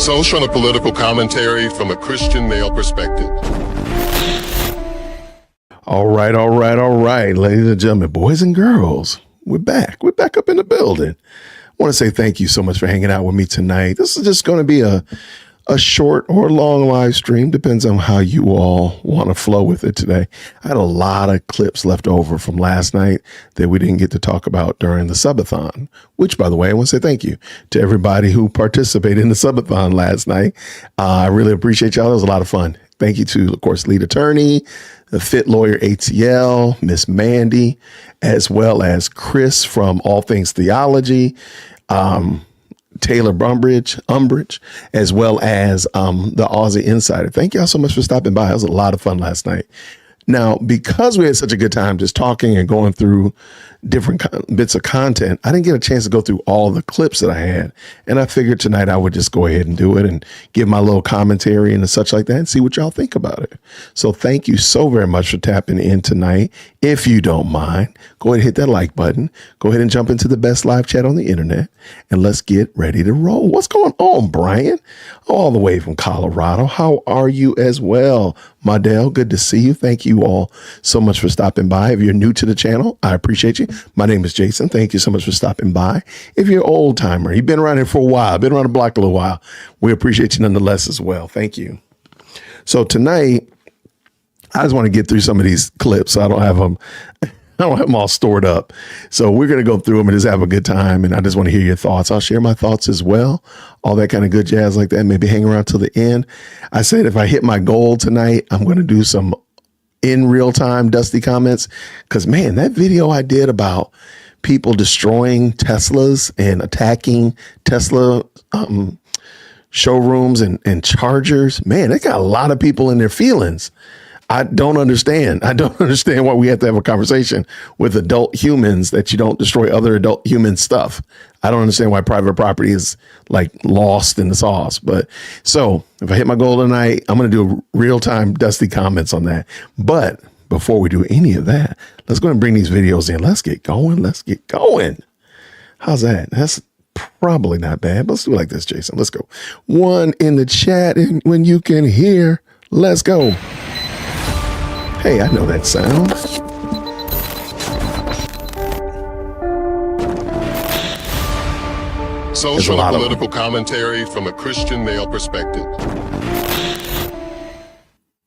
Social and political commentary from a Christian male perspective. All right, ladies and gentlemen, boys and girls, we're back. We're back up in the building. I want to say thank you so much for hanging out with me tonight. This is just going to be a short or long live stream. Depends on how you all want to flow with it today. I had a lot of clips left over from last night that we didn't get to talk about during the subathon, which, by the way, I want to say thank you to everybody who participated in the subathon last night. I really appreciate y'all. It was a lot of fun. Thank you to, of course, lead attorney, the Fit Lawyer ATL, Miss Mandy, as well as Chris from All Things Theology, Taylor Umbridge, as well as the Aussie Insider. Thank y'all so much for stopping by. It was a lot of fun last night. Now, because we had such a good time just talking and going through different bits of content, I didn't get a chance to go through all the clips that I had. And I figured tonight I would just go ahead and do it and give my little commentary and such like that and see what y'all think about it. So thank you so very much for tapping in tonight. If you don't mind, go ahead and hit that like button. Go ahead and jump into the best live chat on the internet and let's get ready to roll. What's going on, Brian? All the way from Colorado. How are you as well? Madel, good to see you. Thank you all so much for stopping by. If you're new to the channel, I appreciate you. My name is Jason. Thank you so much for stopping by. If you're an old timer, you've been around here for a while, been around the block a little while, we appreciate you nonetheless as well. Thank you. So tonight, I just want to get through some of these clips. So I don't have them all stored up. So we're going to go through them and just have a good time. And I just want to hear your thoughts. I'll share my thoughts as well. All that kind of good jazz like that. Maybe hang around till the end. I said, if I hit my goal tonight, I'm going to do some in real time Dusty comments. Cause man, that video I did about people destroying Teslas and attacking Tesla, showrooms and chargers, man, it got a lot of people in their feelings. I don't understand why we have to have a conversation with adult humans that you don't destroy other adult human stuff. I don't understand why private property is like lost in the sauce. But so if I hit my goal tonight, I'm going to do real time Dusty comments on that. But before we do any of that, let's go ahead and bring these videos in. Let's get going. How's that? That's probably not bad. But let's do it like this, Jason. Let's go. One in the chat, and when you can hear, let's go. Hey, I know that sound. Social and political commentary from a Christian male perspective.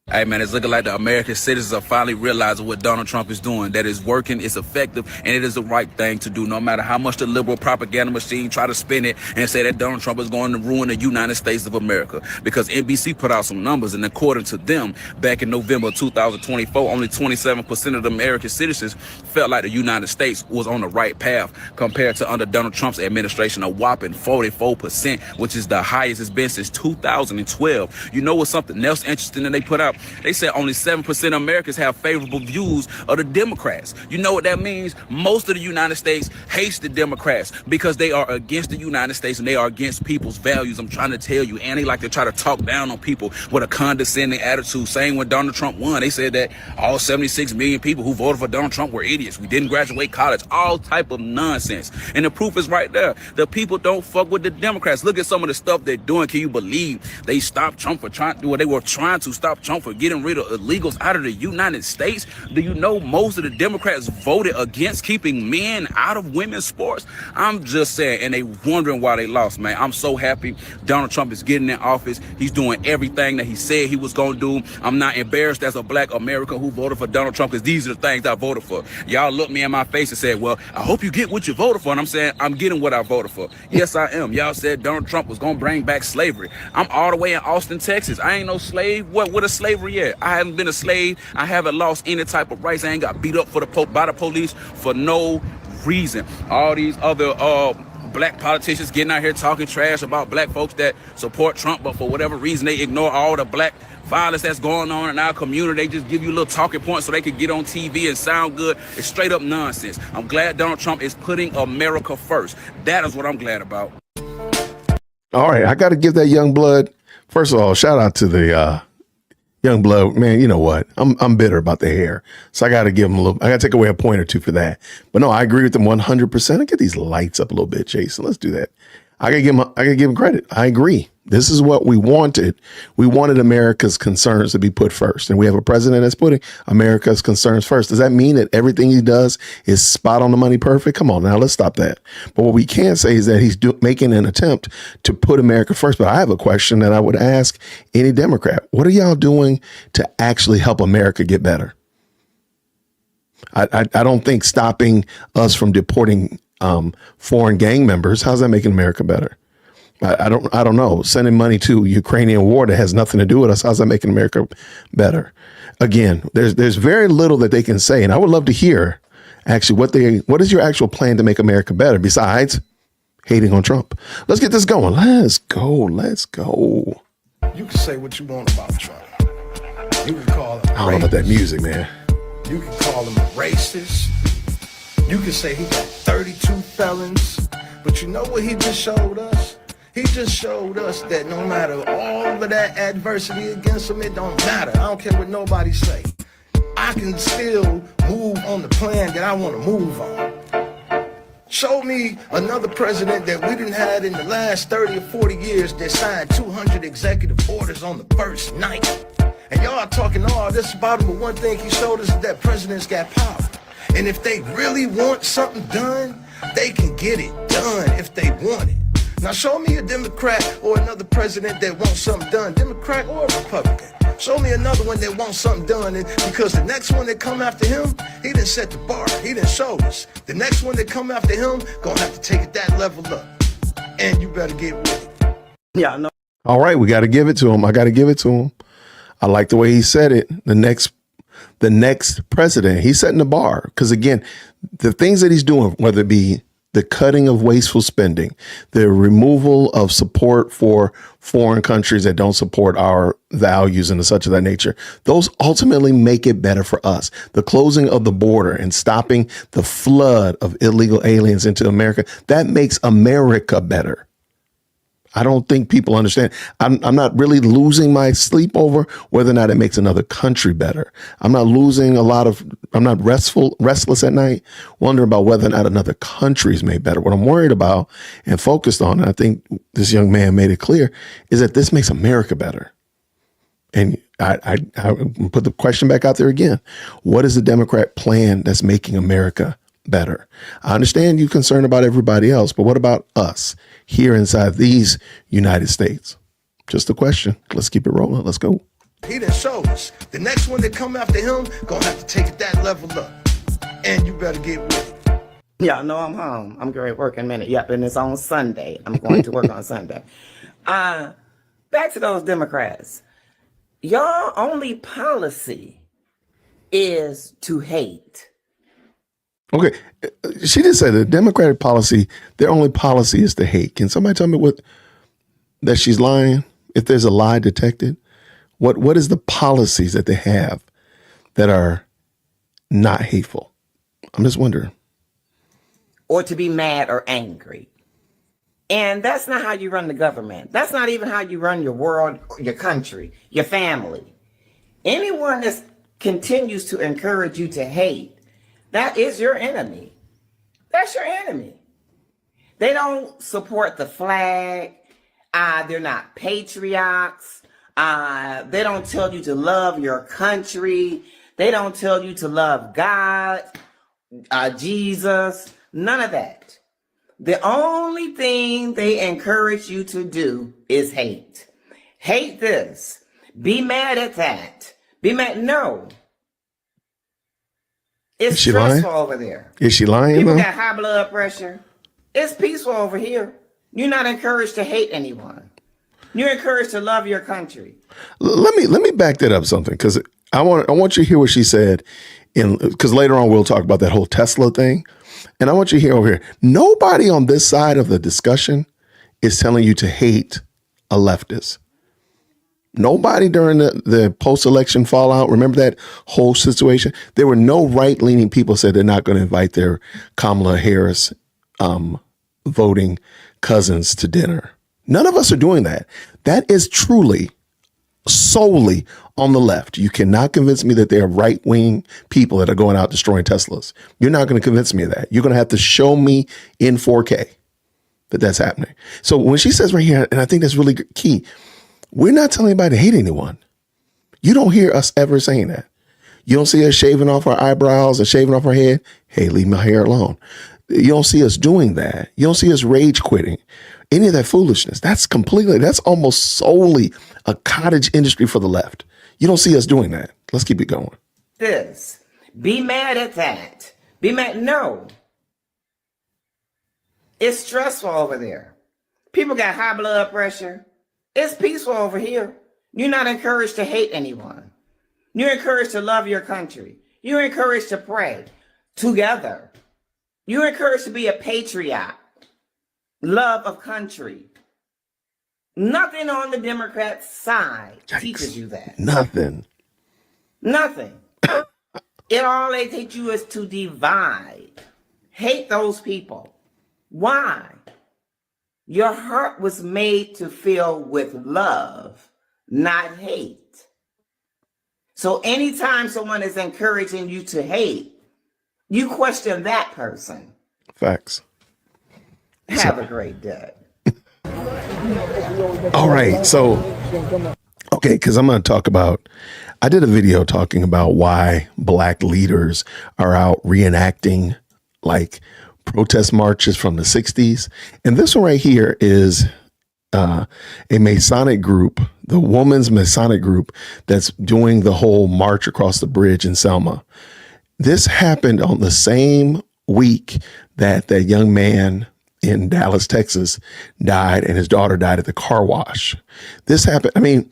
Hey man, it's looking like the American citizens are finally realizing what Donald Trump is doing, that it's working, it's effective, and it is the right thing to do, no matter how much the liberal propaganda machine try to spin it and say that Donald Trump is going to ruin the United States of America. Because NBC put out some numbers, and according to them, back in November 2024, only 27% of the American citizens felt like the United States was on the right path, compared to under Donald Trump's administration, a whopping 44%, which is the highest it's been since 2012. You know what's something else interesting that they put out? They said only 7% of Americans have favorable views of the Democrats. You know what that means? Most of the United States hates the Democrats because they are against the United States and they are against people's values. I'm trying to tell you. And they like to try to talk down on people with a condescending attitude. Same when Donald Trump won. They said that all 76 million people who voted for Donald Trump were idiots. We didn't graduate college. All type of nonsense. And the proof is right there. The people don't fuck with the Democrats. Look at some of the stuff they're doing. Can you believe they stopped Trump for they were trying to stop Trump for getting rid of illegals out of the United States? Do you know most of the Democrats voted against keeping men out of women's sports? I'm just saying, and they wondering why they lost, man. I'm so happy Donald Trump is getting in office. He's doing everything that he said he was going to do. I'm not embarrassed as a black American who voted for Donald Trump, because these are the things I voted for. Y'all looked me in my face and said, well, I hope you get what you voted for. And I'm saying, I'm getting what I voted for. Yes, I am. Y'all said Donald Trump was going to bring back slavery. I'm all the way in Austin, Texas. I ain't no slave. What a slavery at? I haven't been a slave. I haven't lost any type of rights. I ain't got beat up by the police for no reason. All these other black politicians getting out here talking trash about black folks that support Trump, but for whatever reason they ignore all the black violence that's going on in our community. They just give you little talking points so they can get on TV and sound good. It's straight up nonsense. I'm glad Donald Trump is putting America first. That is what I'm glad about. All right, I got to give that young blood. First of all, shout out to the young blood, man. You know what? I'm bitter about the hair, so I got to give him a little. I got to take away a point or two for that. But no, I agree with them 100%. I get these lights up a little bit, Jason. Let's do that. I gotta give him credit. I agree. This is what we wanted. We wanted America's concerns to be put first. And we have a president that's putting America's concerns first. Does that mean that everything he does is spot on the money perfect? Come on now, let's stop that. But what we can say is that he's making an attempt to put America first. But I have a question that I would ask any Democrat. What are y'all doing to actually help America get better? I don't think stopping us from deporting foreign gang members, how's that making America better? I don't know. Sending money to Ukrainian war that has nothing to do with us, how's that making America better? Again, there's very little that they can say, and I would love to hear actually what is your actual plan to make America better besides hating on Trump? Let's get this going. Let's go. You can say what you want about Trump. You can call him I don't know about that music, man. You can call him a racist. You can say he got 32 felons. But you know what he just showed us? He just showed us that no matter all of that adversity against him, it don't matter. I don't care what nobody say. I can still move on the plan that I want to move on. Show me another president that we didn't have in the last 30 or 40 years that signed 200 executive orders on the first night. And y'all are talking all this about him, but one thing he showed us is that presidents got power. And if they really want something done, they can get it done if they want it. Now show me a Democrat or another president that wants something done, Democrat or Republican. Show me another one that wants something done, and because the next one that come after him, he done set the bar, he done showed us. The next one that come after him, gonna have to take it that level up. And you better get with it. Yeah, I know. All right, we got to give it to him. I got to give it to him. I like the way he said it. The next president, he's setting the bar. Because again, the things that he's doing, whether it be the cutting of wasteful spending, the removal of support for foreign countries that don't support our values and such of that nature, those ultimately make it better for us. The closing of the border and stopping the flood of illegal aliens into America, that makes America better. I don't think people understand. I'm not really losing my sleep over whether or not it makes another country better. I'm not restless at night, wondering about whether or not another country is made better. What I'm worried about and focused on, and I think this young man made it clear, is that this makes America better. And I put the question back out there again. What is the Democrat plan that's making America better? I understand you're concerned about everybody else, but what about us here inside these United States? Just a question. Let's keep it rolling. Let's go. He done showed us. The next one that come after him, gonna have to take it that level up. And you better get with it. Yeah, no, I'm home. I'm going to work in a minute. Yep, and it's on Sunday. I'm going to work on Sunday. Back to those Democrats. Your only policy is to hate. Okay. She did say the Democratic policy, their only policy is to hate. Can somebody tell me that she's lying? If there's a lie detected, what is the policies that they have that are not hateful? I'm just wondering. Or to be mad or angry. And that's not how you run the government. That's not even how you run your world, your country, your family. Anyone that continues to encourage you to hate, that is your enemy. That's your enemy. They don't support the flag. They're not patriots. They don't tell you to love your country. They don't tell you to love God, Jesus, none of that. The only thing they encourage you to do is hate. Hate this. Be mad at that. Be mad. No. It's stressful over there. Is she lying? People though? got high blood pressure. It's peaceful over here. You're not encouraged to hate anyone. You're encouraged to love your country. Let me back that up something, because I want you to hear what she said, because later on we'll talk about that whole Tesla thing, and I want you to hear over here. Nobody on this side of the discussion is telling you to hate a leftist. Nobody during the post-election fallout, remember that whole situation? There were no right-leaning people said they're not going to invite their Kamala Harris voting cousins to dinner. None of us are doing that. That is truly solely on the left. You cannot convince me that they are right-wing people that are going out destroying Teslas. You're not going to convince me of that. You're going to have to show me in 4K. that that's happening. So when she says right here, and I think that's really key, we're not telling anybody to hate anyone. You don't hear us ever saying that. You don't see us shaving off our eyebrows and shaving off our head. Hey, leave my hair alone. You don't see us doing that. You don't see us rage quitting. Any of that foolishness. That's almost solely a cottage industry for the left. You don't see us doing that. Let's keep it going. This. Be mad at that. Be mad. No. It's stressful over there. People got high blood pressure. It's peaceful over here. You're not encouraged to hate anyone. You're encouraged to love your country. You're encouraged to pray together. You're encouraged to be a patriot. Love of country. Nothing on the Democrat side teaches you that. Nothing. All they teach you is to divide. Hate those people. Why? Your heart was made to fill with love, not hate. So anytime someone is encouraging you to hate, you question that person. Facts. Have a great day. All right. So, okay, because I'm going to talk about, I did a video talking about why black leaders are out reenacting like protest marches from the 60s. And this one right here is a Masonic group, the woman's Masonic group that's doing the whole march across the bridge in Selma. This happened on the same week that that young man in Dallas, Texas died and his daughter died at the car wash. This happened. I mean,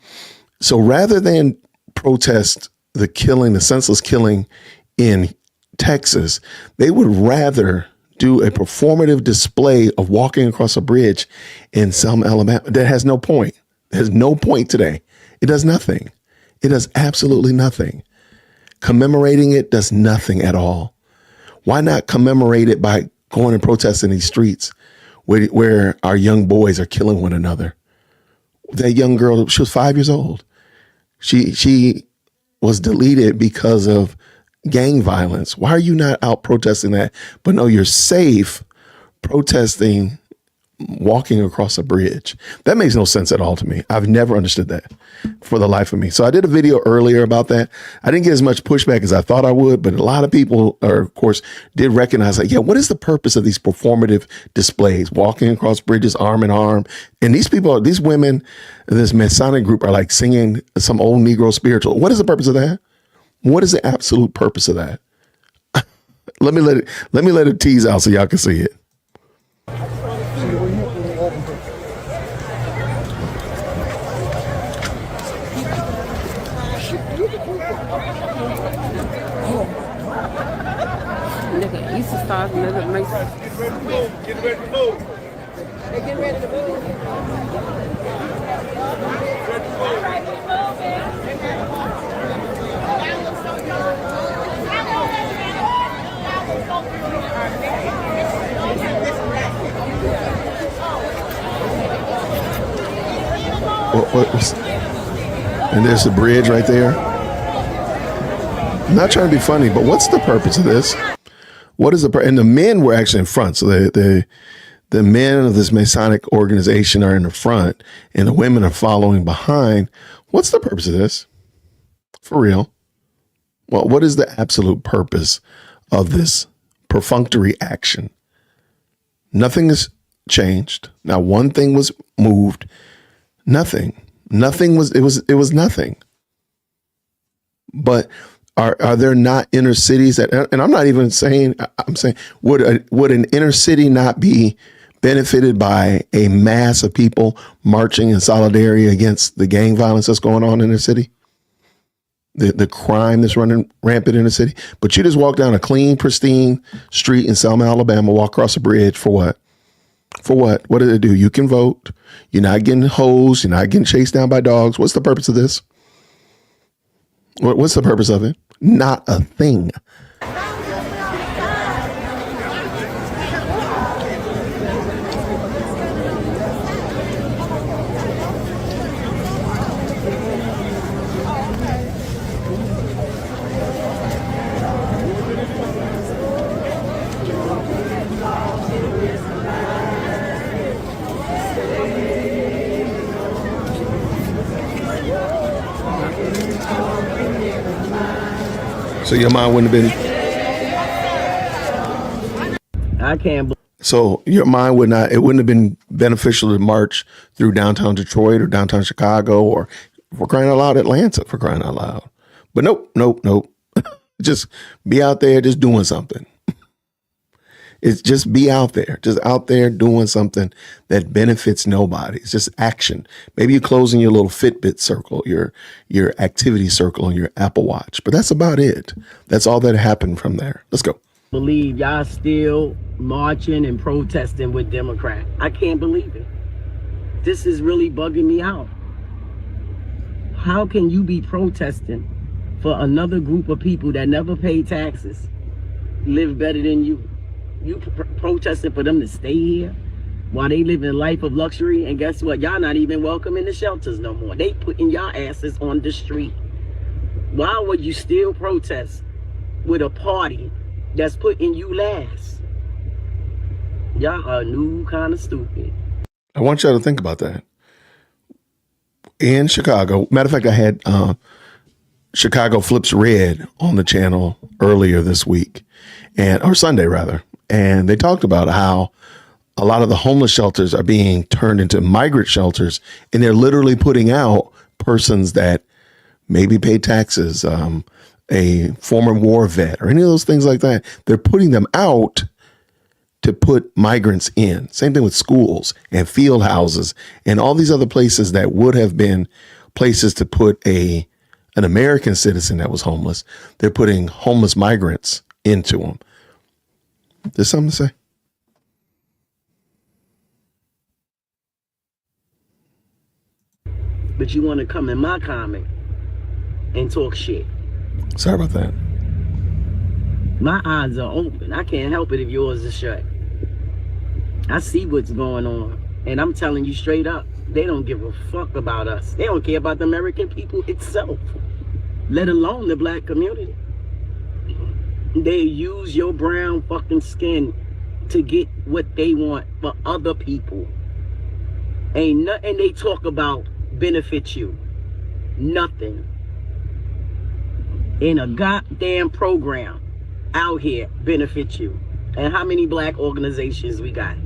so rather than protest the killing, the senseless killing in Texas, they would rather do a performative display of walking across a bridge in Selma, Alabama. That has no point. There's no point today. It does nothing. It does absolutely nothing. Commemorating it does nothing at all. Why not commemorate it by going and protesting these streets where our young boys are killing one another? That young girl, she was 5 years old. She was deleted because of gang violence. Why are you not out protesting that? But no, you're safe protesting walking across a bridge. That makes no sense at all to me. I've never understood that for the life of me. So I did a video earlier about that. I didn't get as much pushback as I thought I would, but a lot of people of course, did recognize like, yeah, what is the purpose of these performative displays? Walking across bridges, arm in arm. And these people, these women, this Masonic group are like singing some old Negro spiritual. What is the purpose of that? What is the absolute purpose of that? Let me let it tease out so y'all can see it. Nigga, Easter stars, nigga, makes Get ready to move. they get ready to move. And there's the bridge right there. I'm not trying to be funny, but what's the purpose of this? What is and the men were actually in front. So the men of this Masonic organization are in the front and the women are following behind. What's the purpose of this? For real. Well, what is the absolute purpose of this perfunctory action? Nothing has changed. Now, one thing was moved. Nothing was, it was nothing. But are there not inner cities that, and I'm not even saying, I'm saying, would an inner city not be benefited by a mass of people marching in solidarity against the gang violence that's going on in the city? The crime that's running rampant in the city. But you just walk down a clean, pristine street in Selma, Alabama, walk across a bridge for what? For what? What did it do? You can vote. You're not getting hosed. You're not getting chased down by dogs. What's the purpose of this? What's the purpose of it? Not a thing. So your mind wouldn't have been. I can't believe. So your mind would not. It wouldn't have been beneficial to march through downtown Detroit or downtown Chicago or, for crying out loud, Atlanta, for crying out loud. But nope. Just be out there, just doing something. It's just be out there, doing something that benefits nobody. It's just action. Maybe you're closing your little Fitbit circle, your activity circle on your Apple Watch, but that's about it. That's all that happened from there. Let's go. Believe y'all still marching and protesting with Democrats. I can't believe it. This is really bugging me out. How can you be protesting for another group of people that never pay taxes, live better than you? You protesting for them to stay here while they live a life of luxury, and guess what? Y'all not even welcome in the shelters no more. They putting y'all asses on the street. Why would you still protest with a party that's putting you last? Y'all are new kind of stupid. I want y'all to think about that. In Chicago, matter of fact, I had Chicago Flips Red on the channel earlier this week, or Sunday rather. And they talked about how a lot of the homeless shelters are being turned into migrant shelters, and they're literally putting out persons that maybe pay taxes, a former war vet, or any of those things like that. They're putting them out to put migrants in. Same thing with schools and field houses and all these other places that would have been places to put an American citizen that was homeless. They're putting homeless migrants into them. There's something to say? But you want to come in my comment and talk shit. Sorry about that. My eyes are open. I can't help it if yours is shut. I see what's going on. And I'm telling you straight up, they don't give a fuck about us. They don't care about the American people itself, let alone the black community. They use your brown fucking skin to get what they want for other people. Ain't nothing they talk about benefits you. Nothing. In a goddamn program out here benefits you. And how many black organizations we got?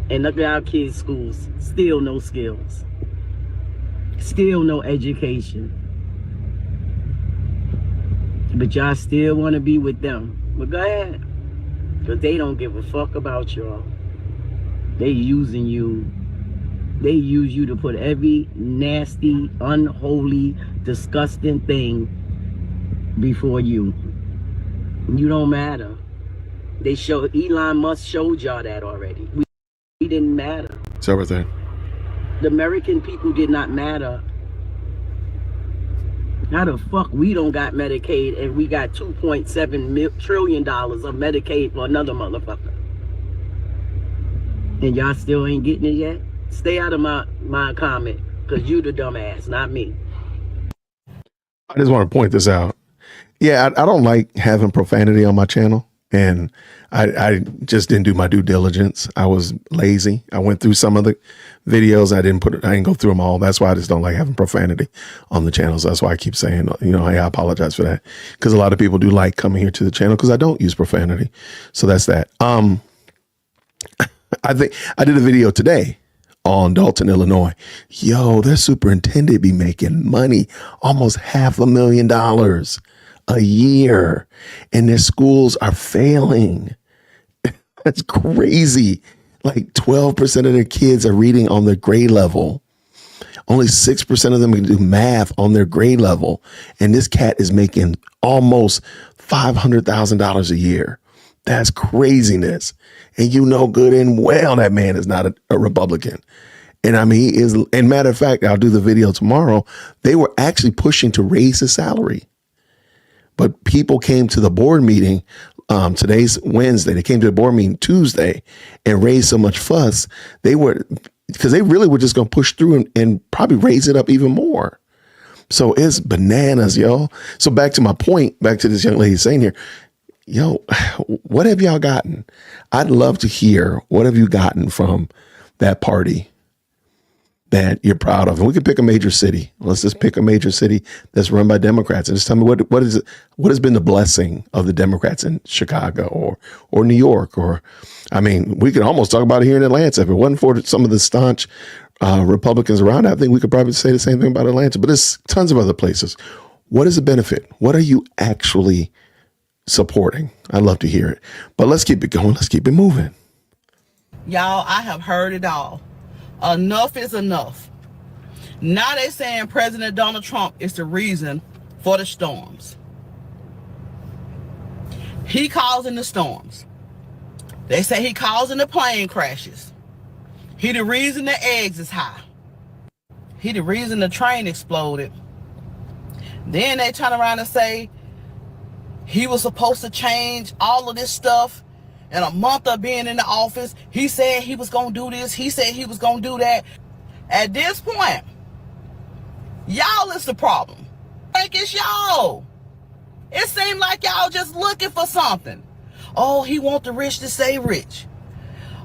And look at our kids' schools. Still no skills. Still no education. But y'all still want to be with them. But go ahead. Because they don't give a fuck about y'all. They using you. They use you to put every nasty, unholy, disgusting thing before you. You don't matter. They show Elon Musk showed y'all that already. We didn't matter. Sorry about that. The American people did not matter. How the fuck we don't got Medicaid and we got $2.7 trillion of Medicaid for another motherfucker? And y'all still ain't getting it yet? Stay out of my comment, because you the dumbass, not me. I just want to point this out. Yeah, I don't like having profanity on my channel. And I just didn't do my due diligence. I was lazy. I went through some of the videos. I didn't go through them all. That's why I just don't like having profanity on the channels. That's why I keep saying, hey, I apologize for that. Because a lot of people do like coming here to the channel because I don't use profanity. So that's that. I think I did a video today on Dalton, Illinois. Yo, their superintendent be making money, almost $500,000 a year, and their schools are failing. That's crazy. Like 12% of their kids are reading on their grade level. Only 6% of them can do math on their grade level. And this cat is making almost $500,000 a year. That's craziness. And you know good and well that man is not a Republican. And I mean, he is. And matter of fact, I'll do the video tomorrow. They were actually pushing to raise his salary. But people came to the board meeting. Today's Wednesday. They came to the board meeting Tuesday and raised so much fuss. Because they really were just going to push through and probably raise it up even more. So it's bananas, yo. So back to my point, back to this young lady saying here, yo, what have y'all gotten? I'd love to hear, what have you gotten from that party that you're proud of? And we can pick a major city. Let's just pick a major city that's run by Democrats, and just tell me what is it? What has been the blessing of the Democrats in Chicago or New York, or I mean, we could almost talk about it here in Atlanta. If it wasn't for some of the staunch Republicans around, I think we could probably say the same thing about Atlanta. But there's tons of other places. What is the benefit? What are you actually supporting? I'd love to hear it. But let's keep it going. Let's keep it moving. Y'all, I have heard it all. Enough is enough. Now they're saying President Donald Trump is the reason for the storms. He causing the storms. They say he causing the plane crashes. He the reason the eggs is high. He the reason the train exploded. Then they turn around and say he was supposed to change all of this stuff in a month of being in the office. He said he was going to do this. He said he was going to do that. At this point, y'all is the problem. Like, it's y'all. It seemed like y'all just looking for something. Oh, he want the rich to stay rich.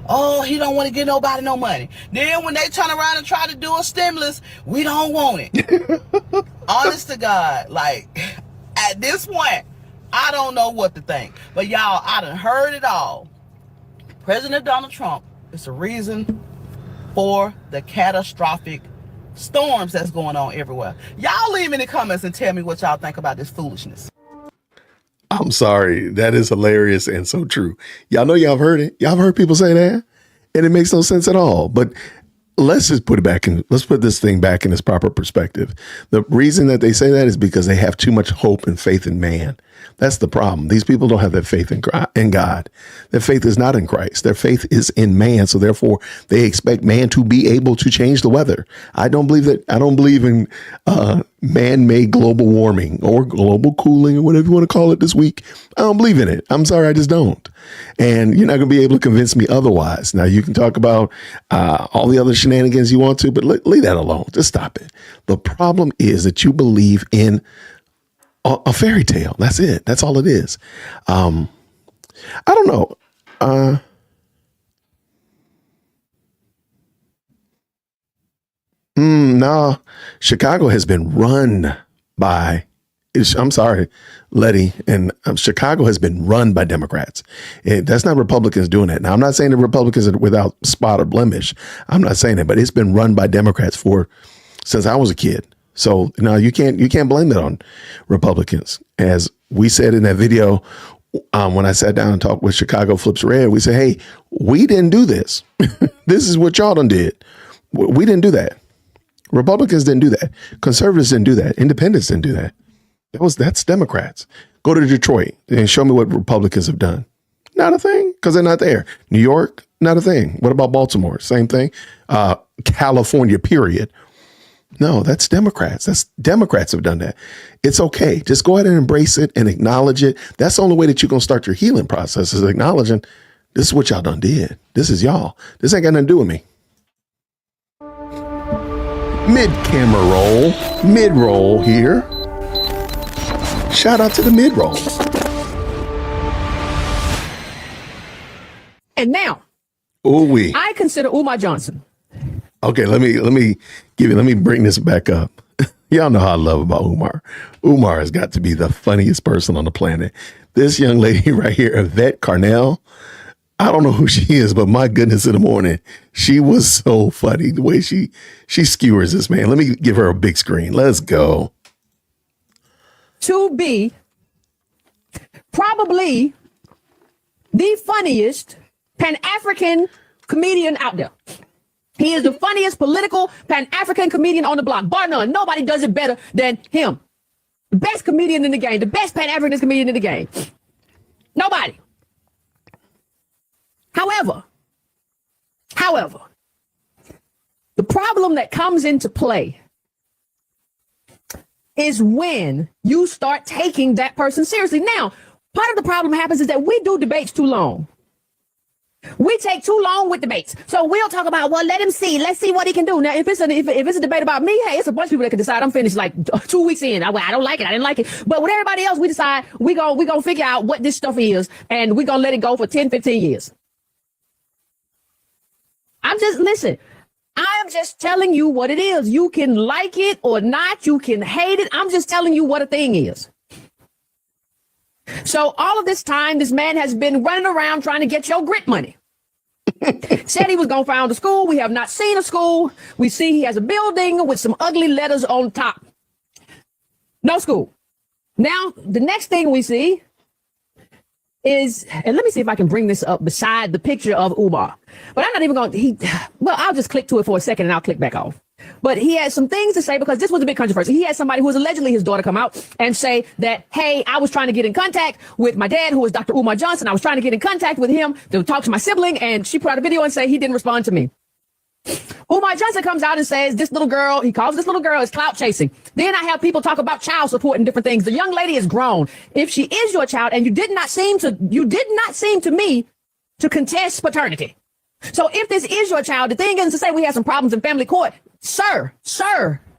Oh, he don't want to give nobody no money. Then when they turn around and try to do a stimulus, we don't want it. Honest to God, like, at this point, I don't know what to think. But y'all, I done heard it all. President Donald Trump is the reason for the catastrophic storms that's going on everywhere. Y'all leave in the comments and tell me what y'all think about this foolishness. I'm sorry. That is hilarious and so true. Y'all know y'all have heard it. Y'all have heard people say that, and it makes no sense at all. But let's just put this thing back in its proper perspective. The reason that they say that is because they have too much hope and faith in man. That's the problem. These people don't have that faith in God. Their faith is not in Christ. Their faith is in man. So therefore, they expect man to be able to change the weather. I don't believe that. I don't believe in man-made global warming or global cooling or whatever you want to call it this week. I don't believe in it. I'm sorry, I just don't. And you're not going to be able to convince me otherwise. Now, you can talk about all the other shenanigans you want to, but leave that alone. Just stop it. The problem is that you believe in a fairy tale. That's it. That's all it is. I don't know. No, Chicago has been run by, I'm sorry, Letty, and Chicago has been run by Democrats. That's not Republicans doing that. Now, I'm not saying the Republicans are without spot or blemish. I'm not saying that, but it's been run by Democrats since I was a kid. So no, you can't blame that on Republicans. As we said in that video, when I sat down and talked with Chicago Flips Red, we said, hey, we didn't do this. This is what y'all done did. We didn't do that. Republicans didn't do that. Conservatives didn't do that. Independents didn't do that. That's Democrats. Go to Detroit and show me what Republicans have done. Not a thing, because they're not there. New York, not a thing. What about Baltimore? Same thing. California, period. No, that's Democrats. Democrats have done that. It's okay. Just go ahead and embrace it and acknowledge it. That's the only way that you're going to start your healing process, is acknowledging this is what y'all done did. This is y'all. This ain't got nothing to do with me. Mid-camera roll. Mid-roll here. Shout out to the mid-rolls. And now, I consider Umar Johnson. Okay, let me bring this back up. Y'all know how I love about Umar. Umar has got to be the funniest person on the planet. This young lady right here, Yvette Carnell, I don't know who she is, but my goodness, in the morning, she was so funny. The way she skewers this, man. Let me give her a big screen. Let's go. To be probably the funniest Pan-African comedian out there. He is the funniest political Pan-African comedian on the block, bar none. Nobody does it better than him. The best comedian in the game, the best Pan-African comedian in the game. Nobody. However, the problem that comes into play is when you start taking that person seriously. Now, part of the problem happens is that we do debates too long. We take too long with debates. So we'll talk about, well, let him see. Let's see what he can do. Now, if it's a debate about me, hey, it's a bunch of people that can decide. I'm finished like 2 weeks in. I don't like it. I didn't like it. But with everybody else, we decide we gonna figure out what this stuff is, and we're going to let it go for 10, 15 years. Listen, I'm just telling you what it is. You can like it or not. You can hate it. I'm just telling you what a thing is. So all of this time, this man has been running around trying to get your grit money. Said he was going to found a school. We have not seen a school. We see he has a building with some ugly letters on top. No school. Now, the next thing we see is, and let me see if I can bring this up beside the picture of Umar. But I'm not even going to, I'll just click to it for a second and I'll click back off. But he had some things to say because this was a big controversy. He had somebody who was allegedly his daughter come out and say that, hey, I was trying to get in contact with my dad, who was Dr. Umar Johnson. I was trying to get in contact with him to talk to my sibling, and she put out a video and say he didn't respond to me. Umar Johnson comes out and says this little girl, he calls this little girl is clout chasing. Then I have people talk about child support and different things. The young lady is grown. If she is your child and you did not seem to me to contest paternity. So if this is your child, the thing is to say we have some problems in family court. Sir,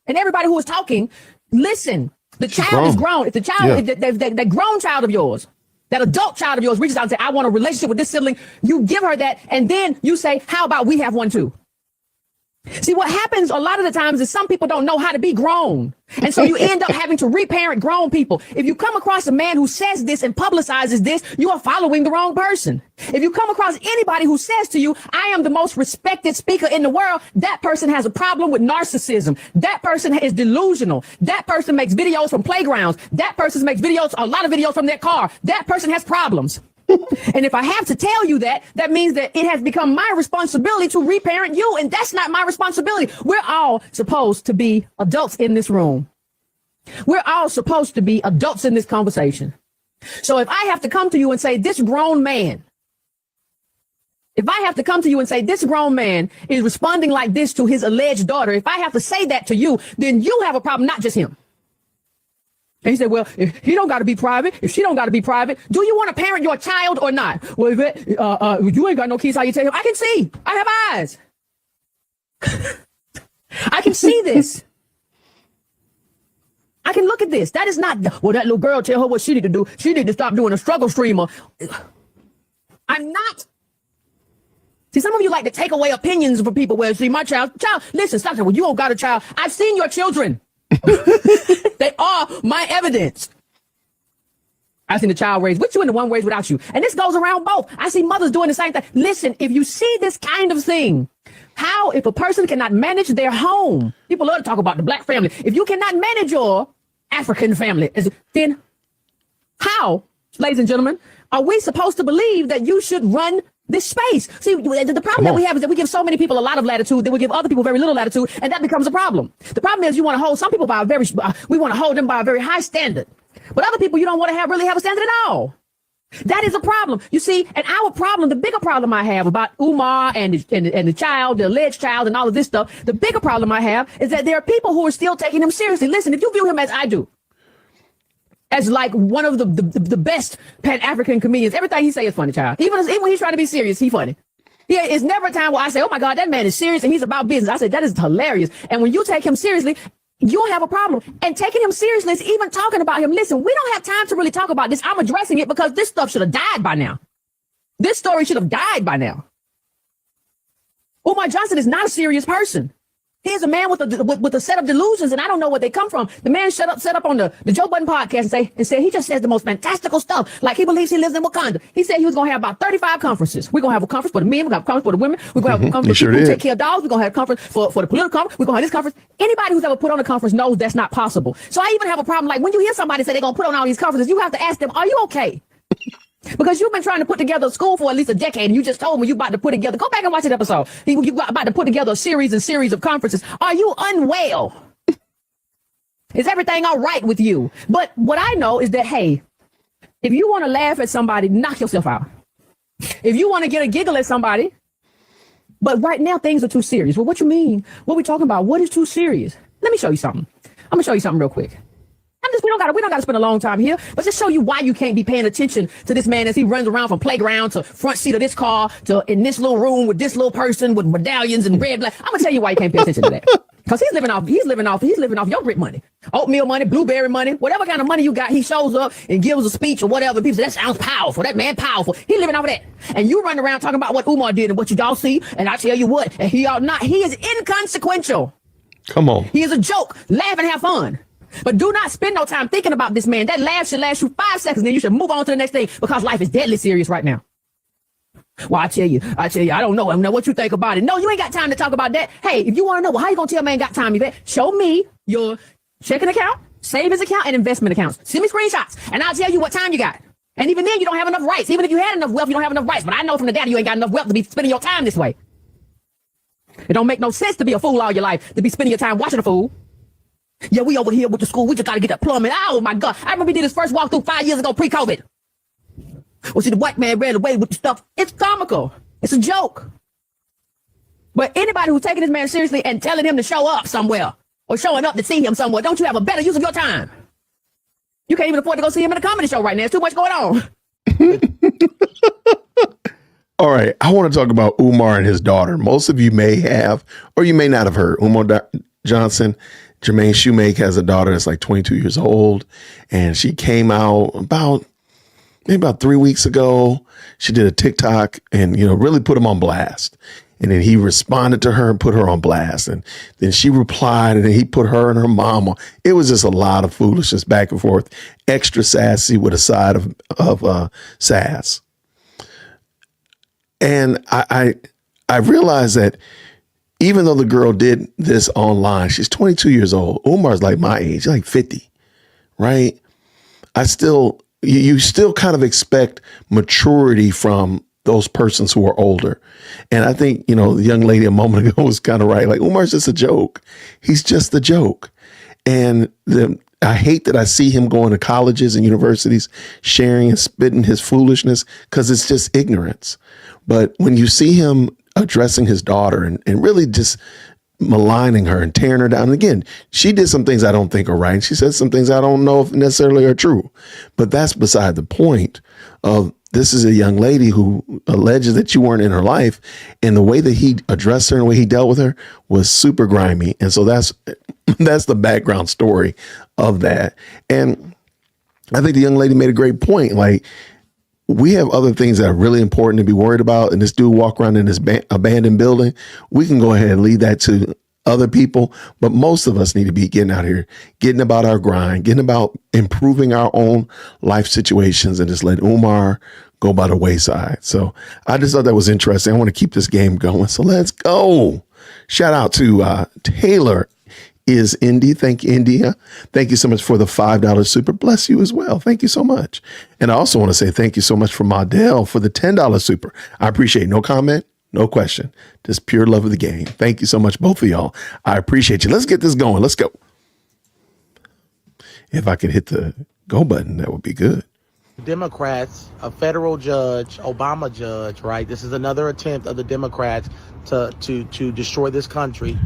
and everybody who is talking, listen, the child is grown. If the child, that grown child of yours, that adult child of yours reaches out and says, I want a relationship with this sibling, you give her that, and then you say, how about we have one too? See, what happens a lot of the times is some people don't know how to be grown. And so you end up having to reparent grown people. If you come across a man who says this and publicizes this, you are following the wrong person. If you come across anybody who says to you, I am the most respected speaker in the world, that person has a problem with narcissism. That person is delusional. That person makes videos from playgrounds. That person makes videos, a lot of videos from their car. That person has problems. And if I have to tell you that, that means that it has become my responsibility to reparent you. And that's not my responsibility. We're all supposed to be adults in this room. We're all supposed to be adults in this conversation. So if I have to come to you and say this grown man, if I have to come to you and say this grown man is responding like this to his alleged daughter, if I have to say that to you, then you have a problem, not just him. And he said, well, if he don't got to be private, if she don't got to be private, do you want to parent your child or not? Well, you ain't got no kids, how you tell him? I can see. I have eyes. I can see this. I can look at this. That is not, well, that little girl, tell her what she need to do. She need to stop doing a struggle streamer. I'm not. See, some of you like to take away opinions from people. Well, see, my child, listen, stop saying, well, you don't got a child. I've seen your children. They are my evidence. I've seen the child raised with you and the one raised without you. And this goes around both. I see mothers doing the same thing. Listen, if you see this kind of thing, how, if a person cannot manage their home, people love to talk about the black family. If you cannot manage your African family, then how, ladies and gentlemen, are we supposed to believe that you should run this space? See, the problem that we have is that we give so many people a lot of latitude that we give other people very little latitude, and that becomes a problem. The problem is you want to hold some people by we want to hold them by a very high standard, but other people you don't want to really have a standard at all. That is a problem. You see, and our problem, the bigger problem I have about Umar and the child, the alleged child, and all of this stuff, the bigger problem I have is that there are people who are still taking him seriously. Listen, if you view him as I do, as like one of the best Pan-African comedians, everything he say is funny, child. Even when he's trying to be serious, he's funny. Yeah, it's never a time where I say, oh my God, that man is serious and he's about business. I said, that is hilarious. And when you take him seriously, you'll have a problem. And taking him seriously is even talking about him. Listen, we don't have time to really talk about this. I'm addressing it because this stuff should have died by now. This story should have died by now. Umar Johnson is not a serious person. He is a man with a set of delusions, and I don't know where they come from. The man set up on the Joe Budden podcast and said he just says the most fantastical stuff, like he believes he lives in Wakanda. He said he was going to have about 35 conferences. We're going to have a conference for the men. We're going to have a conference for the women. We're going to have a conference for people who take care of dogs. We're going to have a conference for the political conference. We're going to have this conference. Anybody who's ever put on a conference knows that's not possible. So I even have a problem, like when you hear somebody say they're going to put on all these conferences, you have to ask them, are you okay? Because you've been trying to put together a school for at least a decade, and you just told me you about to put together. Go back and watch that episode. You about to put together a series of conferences. Are you unwell? Is everything all right with you? But what I know is that, hey, if you want to laugh at somebody, knock yourself out. If you want to get a giggle at somebody, but right now things are too serious. Well, what you mean? What we talking about? What is too serious? Let me show you something. I'm gonna show you something real quick. We don't gotta spend a long time here, but just show you why you can't be paying attention to this man as he runs around from playground to front seat of this car to in this little room with this little person with medallions and red black. I'm gonna tell you why you can't pay attention to that. Because he's living off your rent money. Oatmeal money, blueberry money, whatever kind of money you got, he shows up and gives a speech or whatever. People say, that sounds powerful. That man powerful. He living off of that. And you run around talking about what Umar did and what you all see, and I tell you what, and he ought not. He is inconsequential. Come on. He is a joke. Laugh and have fun. But do not spend no time thinking about this man. That laugh should last you 5 seconds, then you should move on to the next thing, because life is deadly serious right now. Well, I tell you, I don't know. I don't know what you think about it. No, you ain't got time to talk about that. Hey, if you want to know, well, how you gonna tell a man got time, Yvette? Show me your checking account, savings account, and investment accounts. Send me screenshots, and I'll tell you what time you got. And even then, you don't have enough rights. Even if you had enough wealth, you don't have enough rights. But I know from the data, you ain't got enough wealth to be spending your time this way. It don't make no sense to be a fool all your life, to be spending your time watching a fool. Yeah, we over here with the school. We just got to get that plumbing. Oh, my God. I remember we did his first walkthrough 5 years ago, pre-COVID. Well, see, the white man ran away with the stuff. It's comical. It's a joke. But anybody who's taking this man seriously and telling him to show up somewhere or showing up to see him somewhere, don't you have a better use of your time? You can't even afford to go see him in a comedy show right now. There's too much going on. All right. I want to talk about Umar and his daughter. Most of you may have, or you may not have heard, Umar Johnson. Jermaine Shoemake has a daughter that's like 22 years old, and she came out maybe about 3 weeks ago. She did a TikTok and, really put him on blast. And then he responded to her and put her on blast. And then she replied, and then he put her and her mom on. It was just a lot of foolishness back and forth, extra sassy with a side of sass. And I realized that even though the girl did this online, she's 22 years old. Umar's like my age, like 50, right? You still kind of expect maturity from those persons who are older. And I think, the young lady a moment ago was kind of right. Like, Umar's just a joke. He's just a joke. And I hate that I see him going to colleges and universities, sharing and spitting his foolishness, because it's just ignorance. But when you see him addressing his daughter and really just maligning her and tearing her down. And again, she did some things I don't think are right. She said some things I don't know if necessarily are true. But that's beside the point of this is a young lady who alleges that you weren't in her life. And the way that he addressed her and the way he dealt with her was super grimy. And so that's the background story of that. And I think the young lady made a great point. Like, we have other things that are really important to be worried about. And this dude walk around in this abandoned building. We can go ahead and leave that to other people. But most of us need to be getting out here, getting about our grind, getting about improving our own life situations, and just let Umar go by the wayside. So I just thought that was interesting. I want to keep this game going. So let's go. Shout out to Taylor is Indy. Thank you, India. Thank you so much for the $5 super. Bless you as well. Thank you so much. And I also want to say thank you so much for Maudell for the $10 super. I appreciate it. No comment, no question. Just pure love of the game. Thank you so much, both of y'all. I appreciate you. Let's get this going. Let's go. If I could hit the go button, that would be good. Democrats, a federal judge, Obama judge, right? This is another attempt of the Democrats to destroy this country.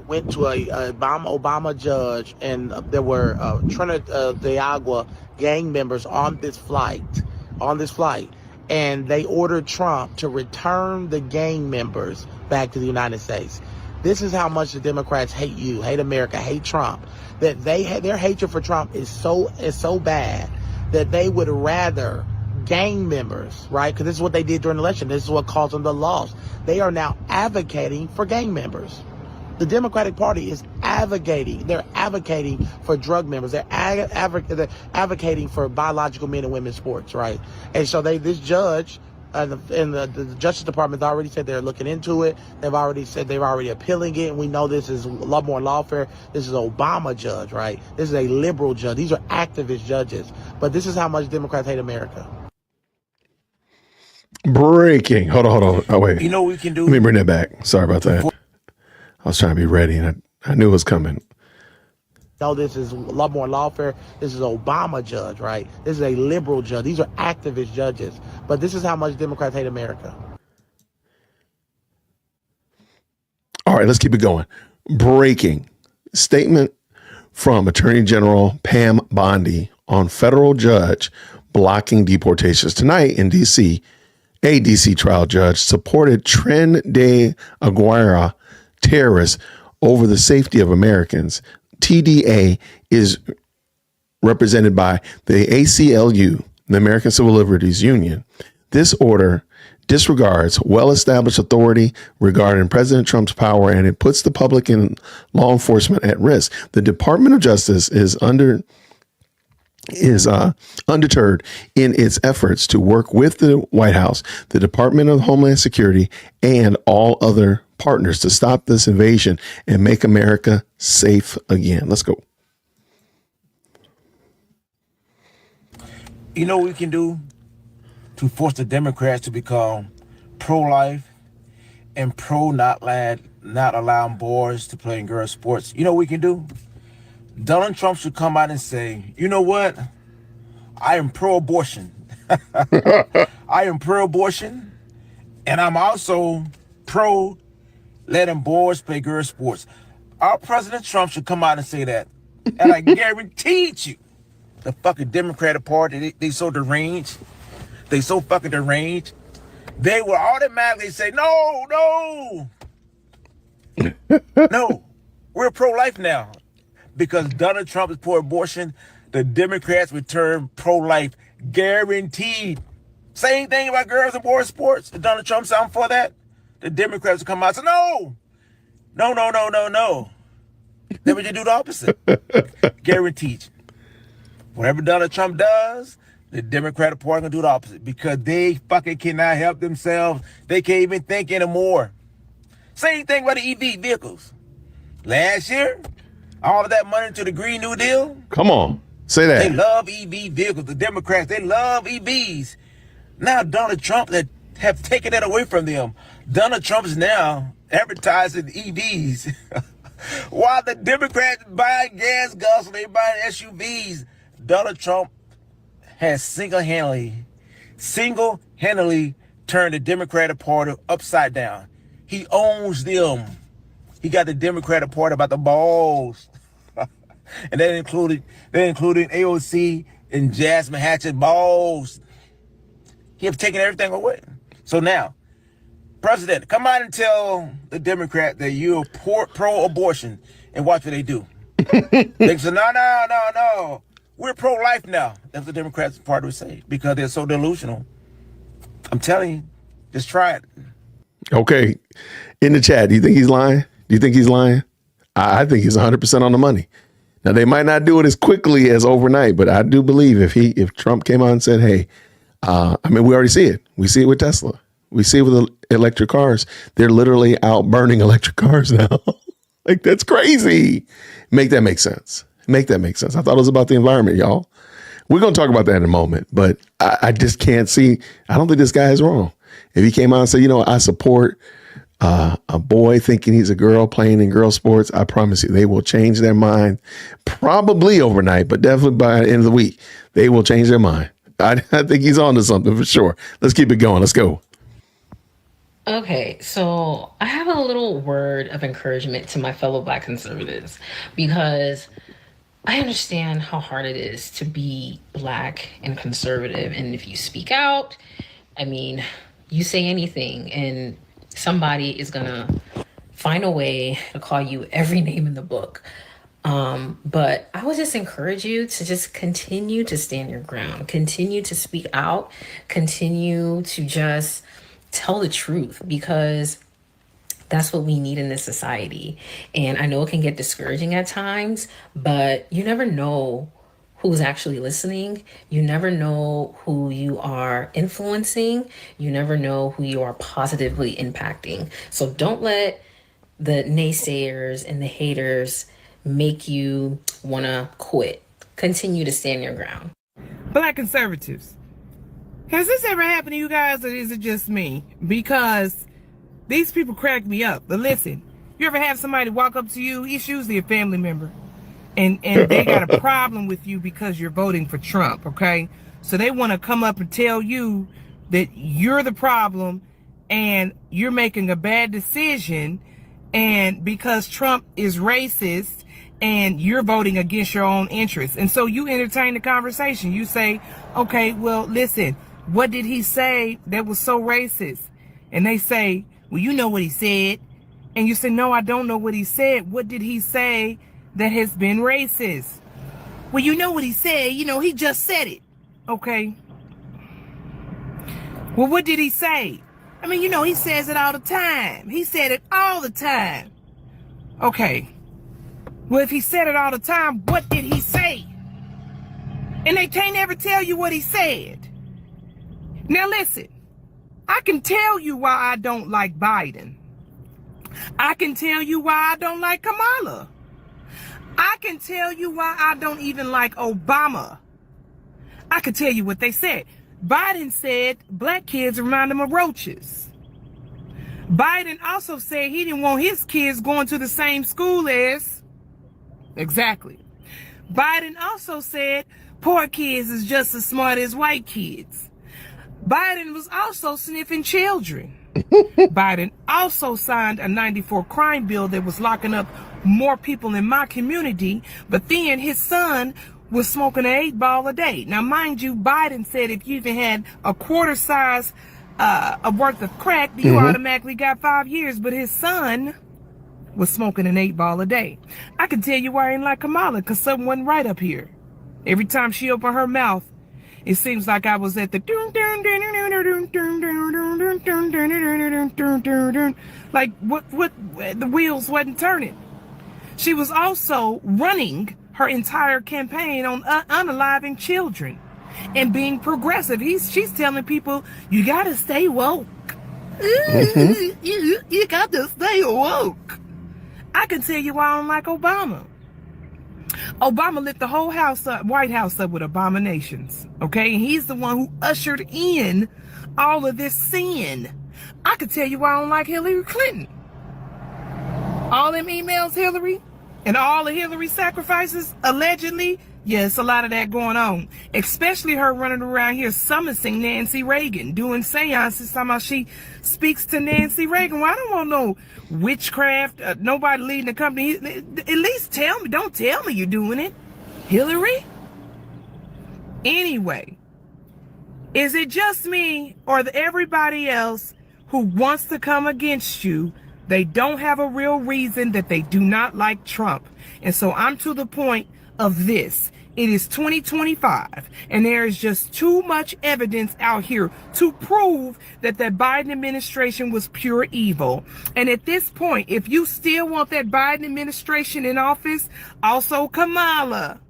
Went to a Obama judge, and there were Trinidad gang members on this flight, and they ordered Trump to return the gang members back to the United States. This is how much the Democrats hate you, hate America, hate Trump. That their hatred for Trump is so bad that they would rather gang members, right? Because this is what they did during the election. This is what caused them the loss. They are now advocating for gang members. The Democratic Party is advocating. They're advocating for drug members. They're advocating for biological men and women's sports, right? And so this judge and the Justice Department has already said they're looking into it. They've already said they're already appealing it. And we know this is a lot more lawfare. This is an Obama judge, right? This is a liberal judge. These are activist judges. But this is how much Democrats hate America. Breaking. Hold on. Oh, wait. You know what we can do? Let me bring that back. Sorry about that. I was trying to be ready, and I knew it was coming. No, this is a lot more lawfare. This is an Obama judge, right? This is a liberal judge. These are activist judges. But this is how much Democrats hate America. All right, let's keep it going. Breaking. Statement from Attorney General Pam Bondi on federal judge blocking deportations. Tonight in D.C., a D.C. trial judge supported Tren de Aguirre terrorists over the safety of Americans. TDA is represented by the ACLU, the American Civil Liberties Union. This order disregards well-established authority regarding President Trump's power, and it puts the public and law enforcement at risk. The Department of Justice is undeterred in its efforts to work with the White House, the Department of Homeland Security, and all other partners to stop this invasion and make America safe again. Let's go. You know what we can do to force the Democrats to become pro-life and not allowing boys to play in girls' sports? You know what we can do? Donald Trump should come out and say, you know what? I am pro-abortion. I am pro-abortion, and I'm also pro letting boys play girls' sports. Our President Trump should come out and say that. And I guarantee you, the fucking Democratic Party, they so deranged. They so fucking deranged. They will automatically say, no. No, we're pro-life now. Because Donald Trump is pro-abortion, the Democrats return pro-life, guaranteed. Same thing about girls and boys sports. If Donald Trump sound for that, the Democrats will come out and say, no. Then we just do the opposite. Guaranteed. Whatever Donald Trump does, the Democratic Party gonna do the opposite, because they fucking cannot help themselves. They can't even think anymore. Same thing about the EV vehicles. Last year, all of that money to the Green New Deal. Come on, say that. They love EV vehicles. The Democrats, they love EVs. Now Donald Trump that have taken that away from them. Donald Trump is now advertising EVs. While the Democrats buying gas guzzlers, they buying SUVs. Donald Trump has single-handedly turned the Democratic Party upside down. He owns them. He got the Democratic Party about the balls. And that included AOC and Jasmine Hatchett balls. He have taken everything away. So now, President, come out and tell the Democrat that you're pro-abortion, and watch what they do. They say, no. We're pro-life now. That's what the Democrats Party would say, because they're so delusional. I'm telling you, just try it. Okay. In the chat, do you think he's lying? I think he's 100% on the money. Now, they might not do it as quickly as overnight, but I do believe if Trump came out and said, hey, we already see it. We see it with Tesla. We see it with electric cars. They're literally out burning electric cars now. Like, that's crazy. Make that make sense. I thought it was about the environment, y'all. We're going to talk about that in a moment, but I just can't see. I don't think this guy is wrong. If he came out and said, I support a boy thinking he's a girl playing in girl sports, I promise you they will change their mind, probably overnight, but definitely by the end of the week, they will change their mind. I think he's on to something for sure. Let's keep it going. Let's go. Okay, so I have a little word of encouragement to my fellow Black conservatives, because I understand how hard it is to be Black and conservative. And if you speak out, you say anything and somebody is going to find a way to call you every name in the book. But I would just encourage you to just continue to stand your ground, continue to speak out, continue to just tell the truth, because that's what we need in this society. And I know it can get discouraging at times, but you never know who's actually listening. You never know who you are influencing. You never know who you are positively impacting. So don't let the naysayers and the haters make you want to quit. Continue to stand your ground. Black conservatives, has this ever happened to you guys, or is it just me? Because these people crack me up. But listen, you ever have somebody walk up to you, it's usually a family member, and they got a problem with you because you're voting for Trump, okay? So they want to come up and tell you that you're the problem and you're making a bad decision, and because Trump is racist and you're voting against your own interests. And so you entertain the conversation. You say, okay, well, listen, what did he say that was so racist? And they say, well, you know what he said. And you say, no, I don't know what he said. What did he say that has been racist? Well, you know what he said. You know, he just said it. Okay. Well, what did he say? I mean, you know, he says it all the time. He said it all the time. Okay. Well, if he said it all the time, what did he say? And they can't ever tell you what he said. Now listen, I can tell you why I don't like Biden. I can tell you why I don't like Kamala. I can tell you why I don't even like Obama. I can tell you what they said. Biden said black kids remind him of roaches. Biden also said he didn't want his kids going to the same school as. Exactly. Biden also said poor kids is just as smart as white kids. Biden was also sniffing children. Biden also signed a 94 crime bill that was locking up more people in my community, but then his son was smoking an 8-ball a day. Now, mind you, Biden said if you even had a quarter size worth of crack, you automatically got 5 years, but his son was smoking an 8-ball a day. I can tell you why I ain't like Kamala, because something wasn't right up here. Every time she opened her mouth, it seems like I was at the like what the wheels wasn't turning. She was also running her entire campaign on unaliving children and being progressive. She's telling people, you gotta stay woke. You got to stay woke. I can tell you why I don't like Obama. Obama lit the whole White House up with abominations. Okay, and he's the one who ushered in all of this sin. I could tell you why I don't like Hillary Clinton. All them emails, Hillary, and all the Hillary sacrifices, allegedly, yes, a lot of that going on. Especially her running around here summoning Nancy Reagan, doing seances, talking about she speaks to Nancy Reagan. Well, I don't want no witchcraft, nobody leading the company. At least tell me, don't tell me you're doing it, Hillary. Anyway, is it just me or everybody else who wants to come against you? They don't have a real reason that they do not like Trump. And so I'm to the point of this. It is 2025, and there is just too much evidence out here to prove that the Biden administration was pure evil. And at this point, if you still want that Biden administration in office, also Kamala,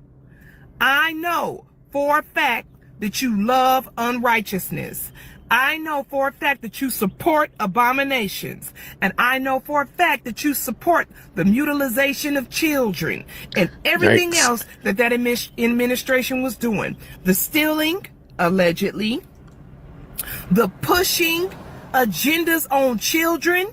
I know for a fact that you love unrighteousness. I know for a fact that you support abominations. And I know for a fact that you support the mutilization of children and everything else that administration was doing. The stealing, allegedly. The pushing agendas on children.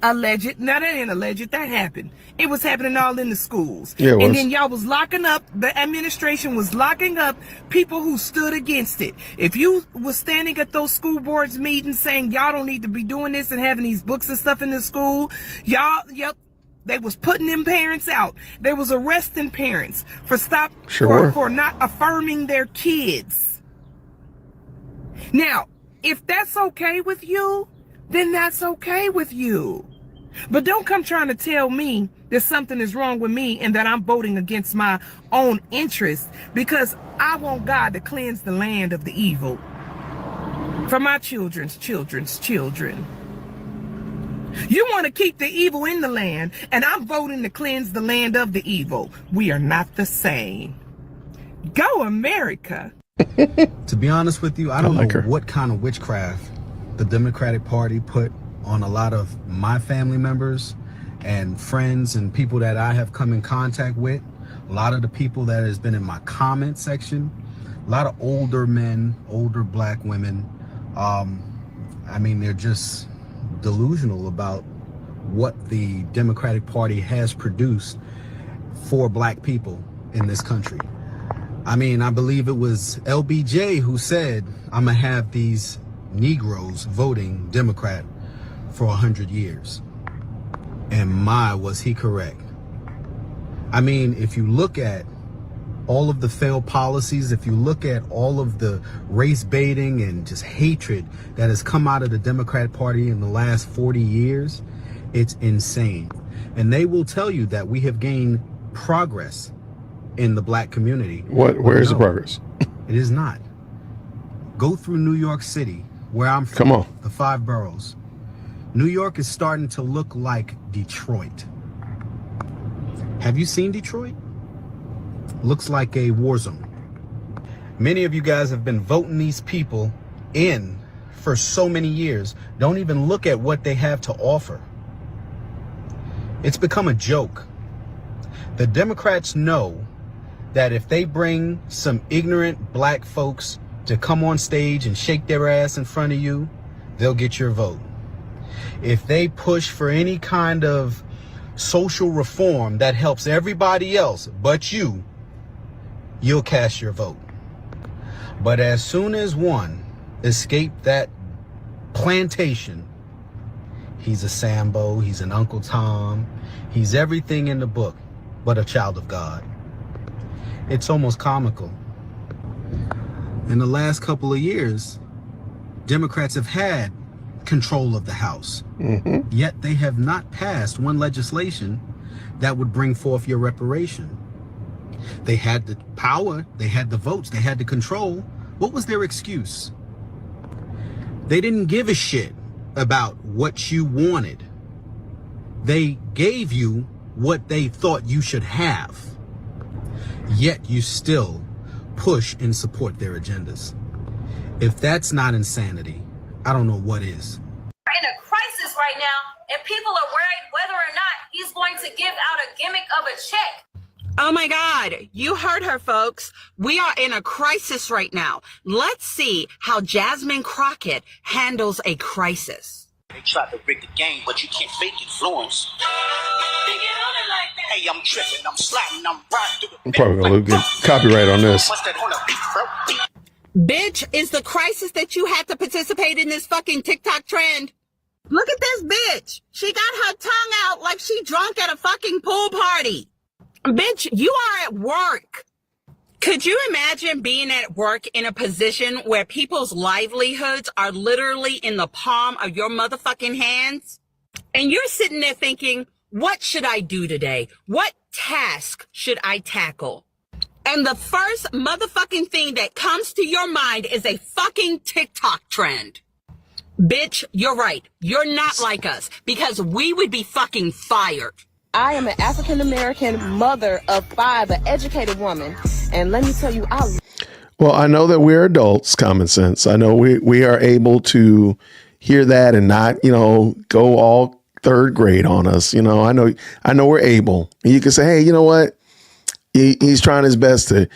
Alleged. Now that ain't alleged. That happened. It was happening all in the schools. Yeah, and then y'all was locking up, the administration was locking up people who stood against it. If you was standing at those school boards meetings saying y'all don't need to be doing this and having these books and stuff in the school, they was putting them parents out. They was arresting parents for for not affirming their kids. Now, if that's okay with you, then that's okay with you. But don't come trying to tell me that something is wrong with me and that I'm voting against my own interests, because I want God to cleanse the land of the evil for my children's children. You want to keep the evil in the land, and I'm voting to cleanse the land of the evil. We are not the same. Go America. To be honest with you, I don't know what kind of witchcraft the Democratic Party put on a lot of my family members and friends and people that I have come in contact with. A lot of the people that has been in my comment section, a lot of older men, older black women. I mean, they're just delusional about what the Democratic Party has produced for black people in this country. I mean, I believe it was LBJ who said, I'm gonna have these Negroes voting Democrat for 100 years. And my, was he correct. I mean, if you look at all of the failed policies, if you look at all of the race baiting and just hatred that has come out of the Democratic Party in the last 40 years, It's insane. And they will tell you that we have gained progress in the black community. Where is the progress? It is not. Go through New York City, where I'm from. Come on. The 5 boroughs. New York is starting to look like Detroit. Have you seen Detroit? Looks like a war zone. Many of you guys have been voting these people in for so many years. Don't even look at what they have to offer. It's become a joke. The Democrats know that if they bring some ignorant black folks to come on stage and shake their ass in front of you, they'll get your vote. If they push for any kind of social reform that helps everybody else but you, you'll cast your vote. But as soon as one escaped that plantation, he's a Sambo, he's an Uncle Tom, he's everything in the book but a child of God. It's almost comical. In the last couple of years, Democrats have had control of the House, yet they have not passed one legislation that would bring forth your reparation. They had the power, they had the votes, they had the control. What was their excuse? They didn't give a shit about what you wanted. They gave you what they thought you should have, yet you still push and support their agendas. If that's not insanity, I don't know what is. We're in a crisis right now, and people are worried whether or not he's going to give out a gimmick of a check. Oh my God, you heard her, folks. We are in a crisis right now. Let's see how Jasmine Crockett handles a crisis. They try to rig the game, but you can't fake influence. Hey, I'm tripping, I'm sliding, I'm riding through the... I'm probably gonna get copyright on this. Bitch, is the crisis that you had to participate in this fucking TikTok trend? Look at this bitch. She got her tongue out like she drunk at a fucking pool party. Bitch, you are at work. Could you imagine being at work in a position where people's livelihoods are literally in the palm of your motherfucking hands? And you're sitting there thinking, what should I do today? What task should I tackle? And the first motherfucking thing that comes to your mind is a fucking TikTok trend. Bitch, you're right. You're not like us because we would be fucking fired. I am an African-American mother of 5, an educated woman. And let me tell you, Well, I know that we're adults, common sense. I know we are able to hear that and not, go all third grade on us. I know we're able. And you can say, hey, you know what? He's trying his best to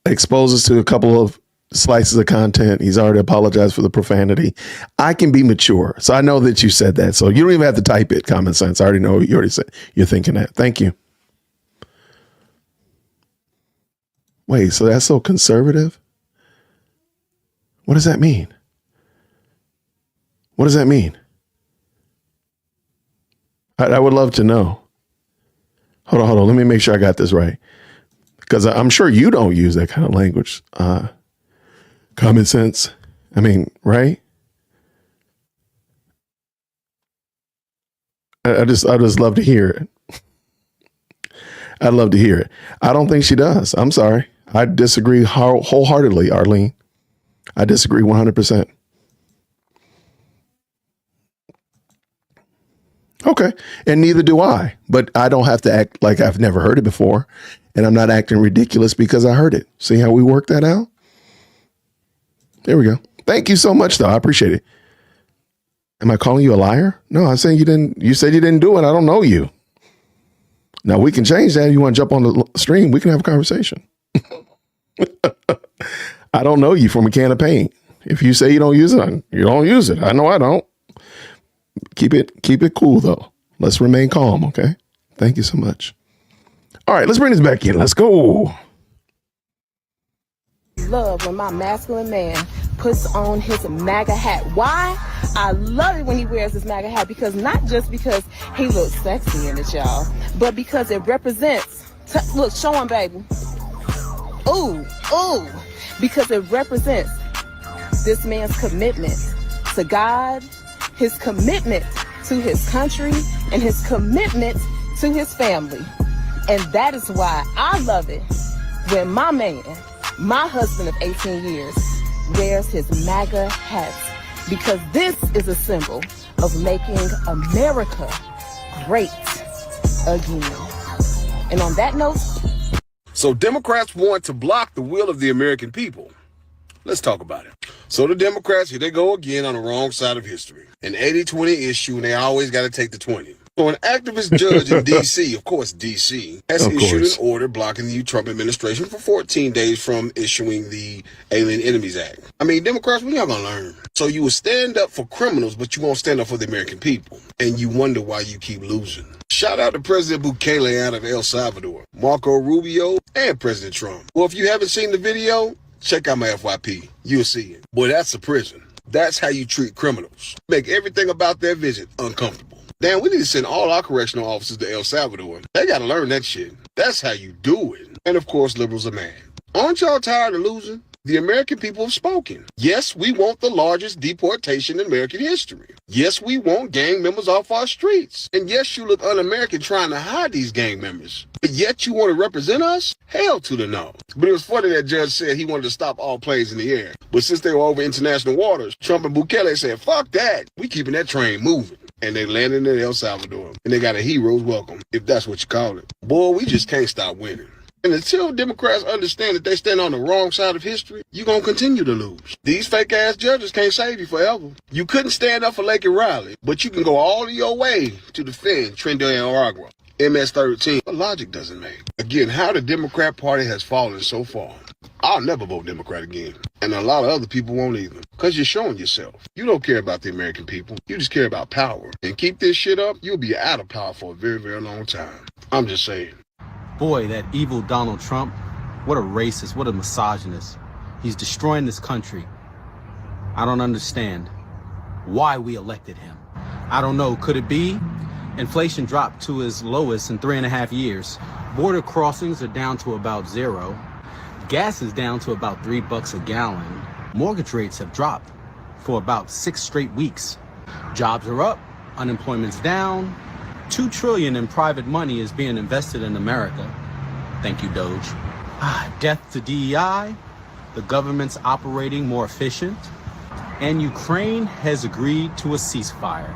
expose us to a couple of slices of content. He's already apologized for the profanity. I can be mature. So I know that you said that. So you don't even have to type it, common sense. I already know you already said you're thinking that. Thank you. Wait, so that's so conservative? What does that mean? What does that mean? I would love to know. Hold on. Let me make sure I got this right. Because I'm sure you don't use that kind of language. Common sense. I mean, right? I just love to hear it. I'd love to hear it. I don't think she does. I'm sorry. I disagree wholeheartedly, Arlene. I disagree 100%. Okay. And neither do I. But I don't have to act like I've never heard it before. And I'm not acting ridiculous because I heard it. See how we work that out? There we go. Thank you so much, though. I appreciate it. Am I calling you a liar? No, I'm saying you didn't. You said you didn't do it. I don't know you. Now, we can change that. If you want to jump on the stream, we can have a conversation. I don't know you from a can of paint. If you say you don't use it, you don't use it. I know I don't. Keep it cool, though. Let's remain calm, okay? Thank you so much. All right, let's bring this back in. Let's go. love when my masculine man puts on his MAGA hat. Why? I love it when he wears his MAGA hat, because not just because he looks sexy in it, y'all, but because it represents, look, show him, baby. Ooh, ooh, because it represents this man's commitment to God, his commitment to his country and his commitment to his family. And that is why I love it when my man, my husband of 18 years, wears his MAGA hat, because this is a symbol of making America great again. And on that note, so Democrats want to block the will of the American people. Let's talk about it. So the Democrats, here they go again on the wrong side of history. An 80-20 issue, and they always got to take the 20. So an activist judge in D.C., of course D.C., has issued an order blocking the Trump administration for 14 days from issuing the Alien Enemies Act. I mean, Democrats, we're not going to learn. So you will stand up for criminals, but you won't stand up for the American people. And you wonder why you keep losing. Shout out to President Bukele out of El Salvador, Marco Rubio, and President Trump. Well, if you haven't seen the video, check out my FYP. You'll see it. Boy, that's a prison. That's how you treat criminals. Make everything about their visit uncomfortable. Damn, we need to send all our correctional officers to El Salvador. They got to learn that shit. That's how you do it. And of course, liberals are mad. Aren't y'all tired of losing? The American people have spoken. Yes, we want the largest deportation in American history. Yes, we want gang members off our streets. And yes, you look un-American trying to hide these gang members. But yet you want to represent us? Hell to the no. But it was funny that judge said he wanted to stop all planes in the air. But since they were over international waters, Trump and Bukele said, fuck that. We keeping that train moving. And they landed in El Salvador. And they got a hero's welcome, if that's what you call it. Boy, we just can't stop winning. And until Democrats understand that they stand on the wrong side of history, you're going to continue to lose. These fake-ass judges can't save you forever. You couldn't stand up for Lake and Riley, but you can go all of your way to defend Trinidad and Aragua. MS-13, but logic doesn't make. Again, how the Democrat Party has fallen so far. I'll never vote Democrat again. And a lot of other people won't either. Because you're showing yourself. You don't care about the American people. You just care about power. And keep this shit up, you'll be out of power for a very, very long time. I'm just saying. Boy, that evil Donald Trump, what a racist, what a misogynist. He's destroying this country. I don't understand why we elected him. I don't know, could it be? Inflation dropped to its lowest in 3.5 years. Border crossings are down to about 0. Gas is down to about $3 a gallon. Mortgage rates have dropped for about 6 straight weeks. Jobs are up, unemployment's down. $2 trillion in private money is being invested in America. Thank you, Doge. Death to DEI, the government's operating more efficient, and Ukraine has agreed to a ceasefire.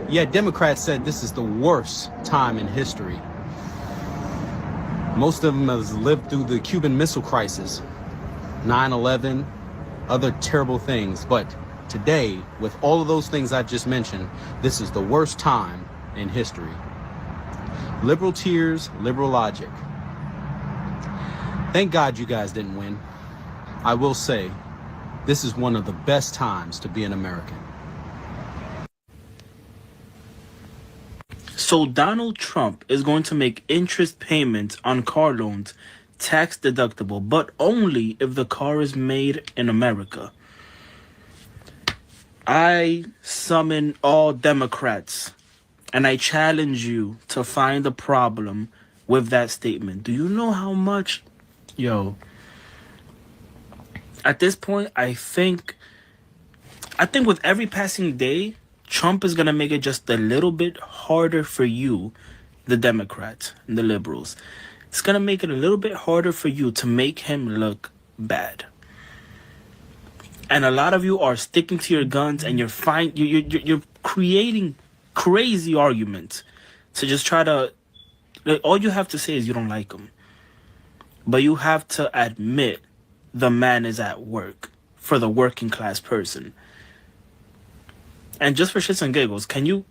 Yet Democrats said this is the worst time in history. Most of them have lived through the Cuban Missile Crisis, 9/11, other terrible things, but today, with all of those things I just mentioned, this is the worst time in history. Liberal tears, liberal logic. Thank God you guys didn't win. I will say, this is one of the best times to be an American. So Donald Trump is going to make interest payments on car loans tax deductible, but only if the car is made in America. I summon all Democrats and I challenge you to find a problem with that statement. Do you know how much? At this point, I think with every passing day, Trump is going to make it just a little bit harder for you, the Democrats and the liberals. It's going to make it a little bit harder for you to make him look bad. And a lot of you are sticking to your guns and you're creating crazy arguments to just try to, all you have to say is you don't like him. But you have to admit the man is at work for the working class person. And just for shits and giggles, can you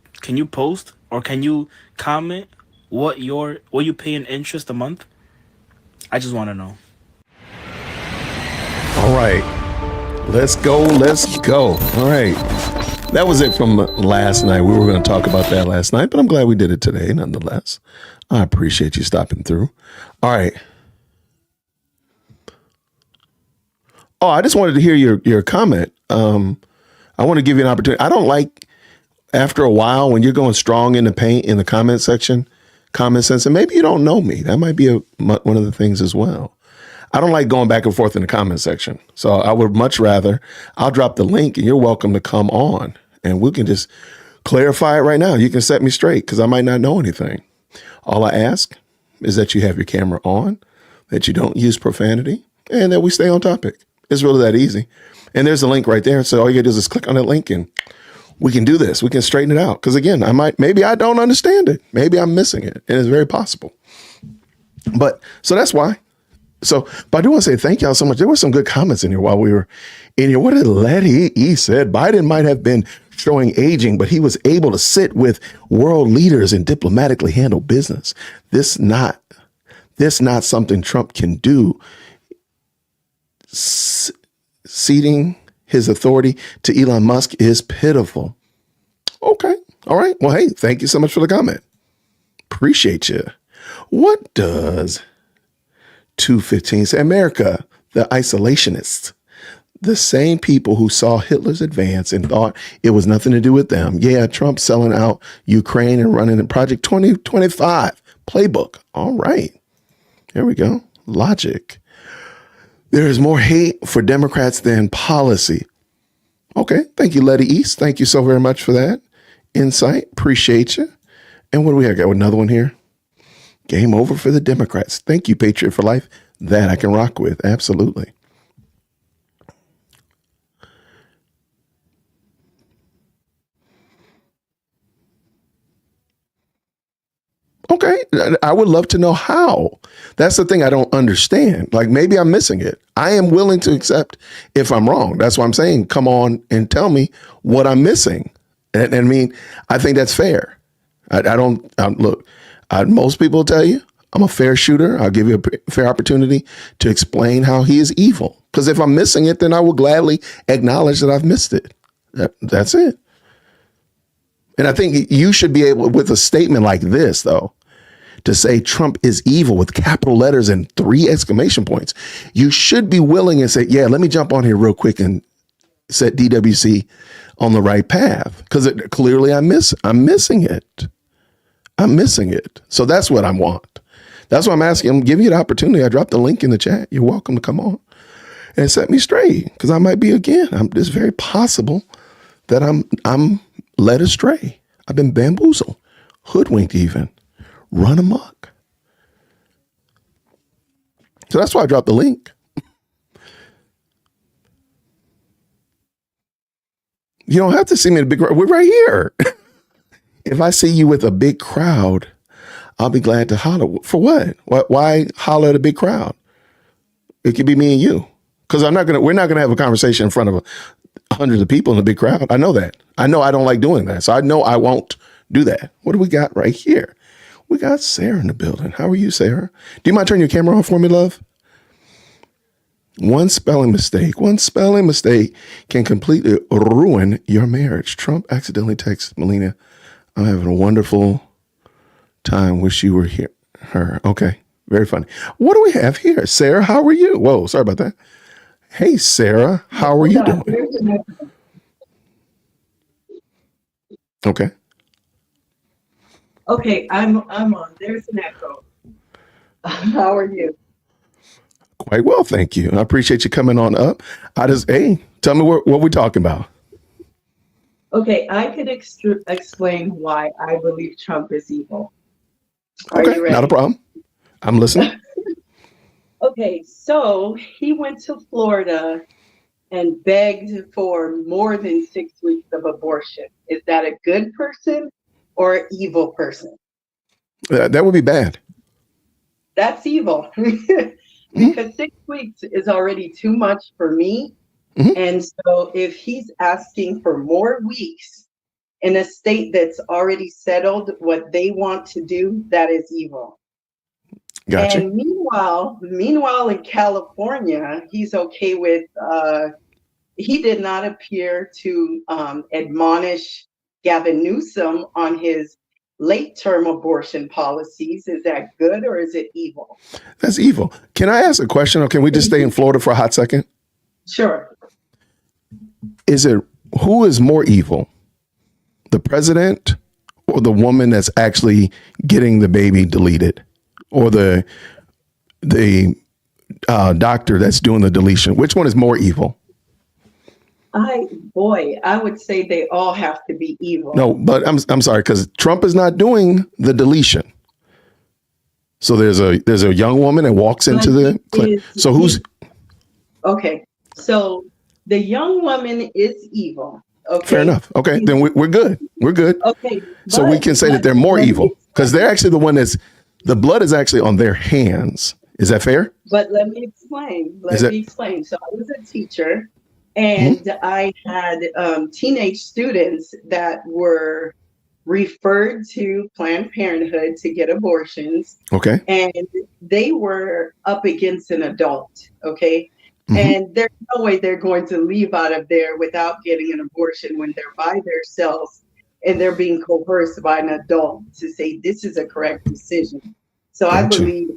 post or can you comment what you pay in interest a month? I just want to know. All right. Let's go. All right. That was it from last night. We were going to talk about that last night, but I'm glad we did it today nonetheless. I appreciate you stopping through. All right. Oh, I just wanted to hear your comment. I want to give you an opportunity. I don't like, after a while, when you're going strong in the paint in the comment section, and maybe you don't know me. That might be one of the things as well. I don't like going back and forth in the comment section. So I would much rather, I'll drop the link and you're welcome to come on and we can just clarify it right now. You can set me straight because I might not know anything. All I ask is that you have your camera on, that you don't use profanity, and that we stay on topic. It's really that easy. And there's a link right there. So all you gotta do is just click on that link and we can do this. We can straighten it out. Because again, maybe I don't understand it. Maybe I'm missing it. And it's very possible. But so that's why. But I do want to say thank y'all so much. There were some good comments in here while we were in here. What did Letty E said? Biden might have been showing aging, but he was able to sit with world leaders and diplomatically handle business. This not something Trump can do. Ceding his authority to Elon Musk is pitiful. Okay. All right. Well, hey, thank you so much for the comment. Appreciate you. What does 215 say? America, the isolationists, the same people who saw Hitler's advance and thought it was nothing to do with them. Yeah, Trump selling out Ukraine and running a Project 2025 playbook. All right. There we go. Logic. There is more hate for Democrats than policy. Okay. Thank you, Letty East. Thank you so very much for that insight. Appreciate you. And what do we have? Got another one here. Game over for the Democrats. Thank you, Patriot for Life. That I can rock with. Absolutely. Okay. I would love to know how. That's the thing I don't understand. Like maybe I'm missing it. I am willing to accept if I'm wrong. That's why I'm saying, come on and tell me what I'm missing. And I mean, I think that's fair. Most people tell you I'm a fair shooter. I'll give you a fair opportunity to explain how he is evil. Because if I'm missing it, then I will gladly acknowledge that I've missed it. That's it. And I think you should be able, with a statement like this, though, to say Trump is evil with capital letters and 3 exclamation points. You should be willing and say, yeah, let me jump on here real quick and set DWC on the right path. Because clearly I'm missing it. I'm missing it. So that's what I want. That's why I'm asking. I'm giving you the opportunity. I dropped the link in the chat. You're welcome to come on and set me straight. Because I might be, again, it's very possible that I'm led astray. I've been bamboozled, hoodwinked even, run amok. So that's why I dropped the link. You don't have to see me in a big crowd. We're right here. If I see you with a big crowd, I'll be glad to holler. For what? Why holler at a big crowd? It could be me and you. Because we're not gonna have a conversation in front of hundreds of people in a big crowd. I know that. I know I don't like doing that. So I know I won't do that. What do we got right here? We got Sarah in the building. How are you, Sarah? Do you mind turning your camera on for me, love? One spelling mistake can completely ruin your marriage. Trump accidentally texted Melania, I'm having a wonderful time. Wish you were here. Her. Okay. Very funny. What do we have here? Sarah, how are you? Whoa, sorry about that. Hey, Sarah, how are you doing? Okay. Okay, I'm on. There's an echo. How are you? Quite well, thank you. I appreciate you coming on up. Tell me what we're talking about. Okay, I could explain why I believe Trump is evil. Are you ready? Not a problem. I'm listening. Okay, so he went to Florida and begged for more than 6 weeks of abortion. Is that a good person or an evil person? That would be bad. That's evil. Because 6 weeks is already too much for me. Mm-hmm. And so if he's asking for more weeks in a state that's already settled what they want to do, that is evil. Gotcha. And meanwhile in California, he's okay with, he did not appear to admonish Gavin Newsom on his late-term abortion policies. Is that good or is it evil? That's evil. Can I ask a question or can we just stay in Florida for a hot second? Sure. Who is more evil? The president or the woman that's actually getting the baby deleted? Or the doctor that's doing the deletion? Which one is more evil? I would say they all have to be evil. No, but I'm sorry, because Trump is not doing the deletion. So there's a young woman that walks into the so who's okay? So the young woman is evil. Okay. Fair enough. Okay, then we're good. We're good. Okay. So we can say that they're more evil because they're actually the one the blood is actually on their hands. Is that fair? But let me explain. Let me explain. So I was a teacher, and I had teenage students that were referred to Planned Parenthood to get abortions. Okay. And they were up against an adult. Okay. And there's no way they're going to leave out of there without getting an abortion when they're by themselves and they're being coerced by an adult to say this is a correct decision. So I believe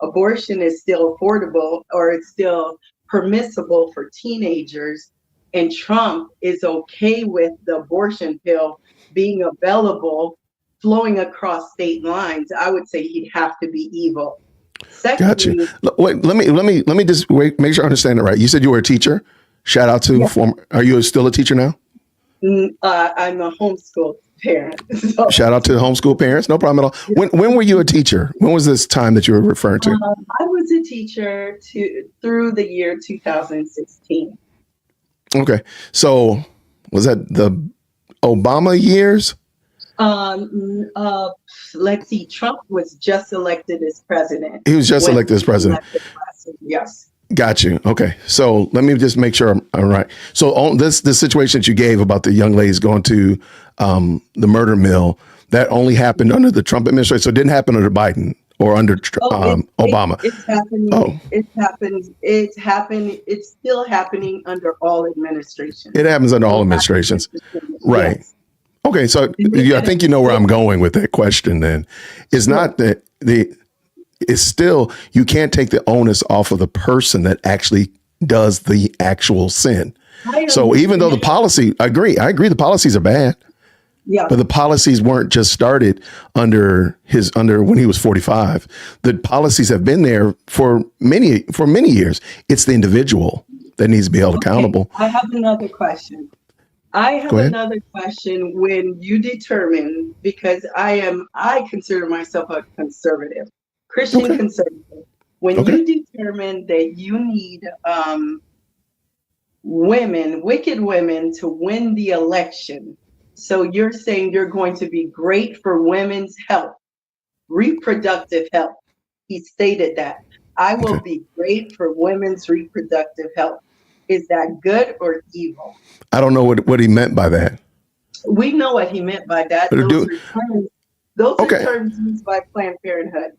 abortion is still affordable, or it's still permissible for teenagers. And Trump is okay with the abortion pill being available, flowing across state lines. I would say he'd have to be evil. Secondly, gotcha. Wait, let me just make sure I understand it right. You said you were a teacher. Shout out to former. Are you still a teacher now? I'm a homeschool parent. So. Shout out to the homeschool parents. No problem at all. When were you a teacher? When was this time that you were referring to? I was a teacher through the year 2016. Okay, so was that the Obama years? Let's see. Trump was just elected as president. He was just elected as president. Yes. Got you. Okay. So let me just make sure I'm right. So on this situation that you gave about the young ladies going to the murder mill, that only happened under the Trump administration. So it didn't happen under Biden or under Obama. It's happening. Oh. It's happened. It's still happening under all administrations. It happens under all administrations. Right. Yes. Okay. So I think you know where I'm going with that question then. It's not that it's still, you can't take the onus off of the person that actually does the actual sin. So even though the policy, I agree the policies are bad. Yeah. But the policies weren't just started under when he was 45. The policies have been there for many years. It's the individual that needs to be held accountable. I have another question. When you determine, because I consider myself a conservative, Christian conservative. When you determine that you need wicked women to win the election, so you're saying you're going to be great for women's health, reproductive health. He stated that. I will be great for women's reproductive health. Is that good or evil? I don't know what he meant by that. We know what he meant by that. Those are terms used by Planned Parenthood.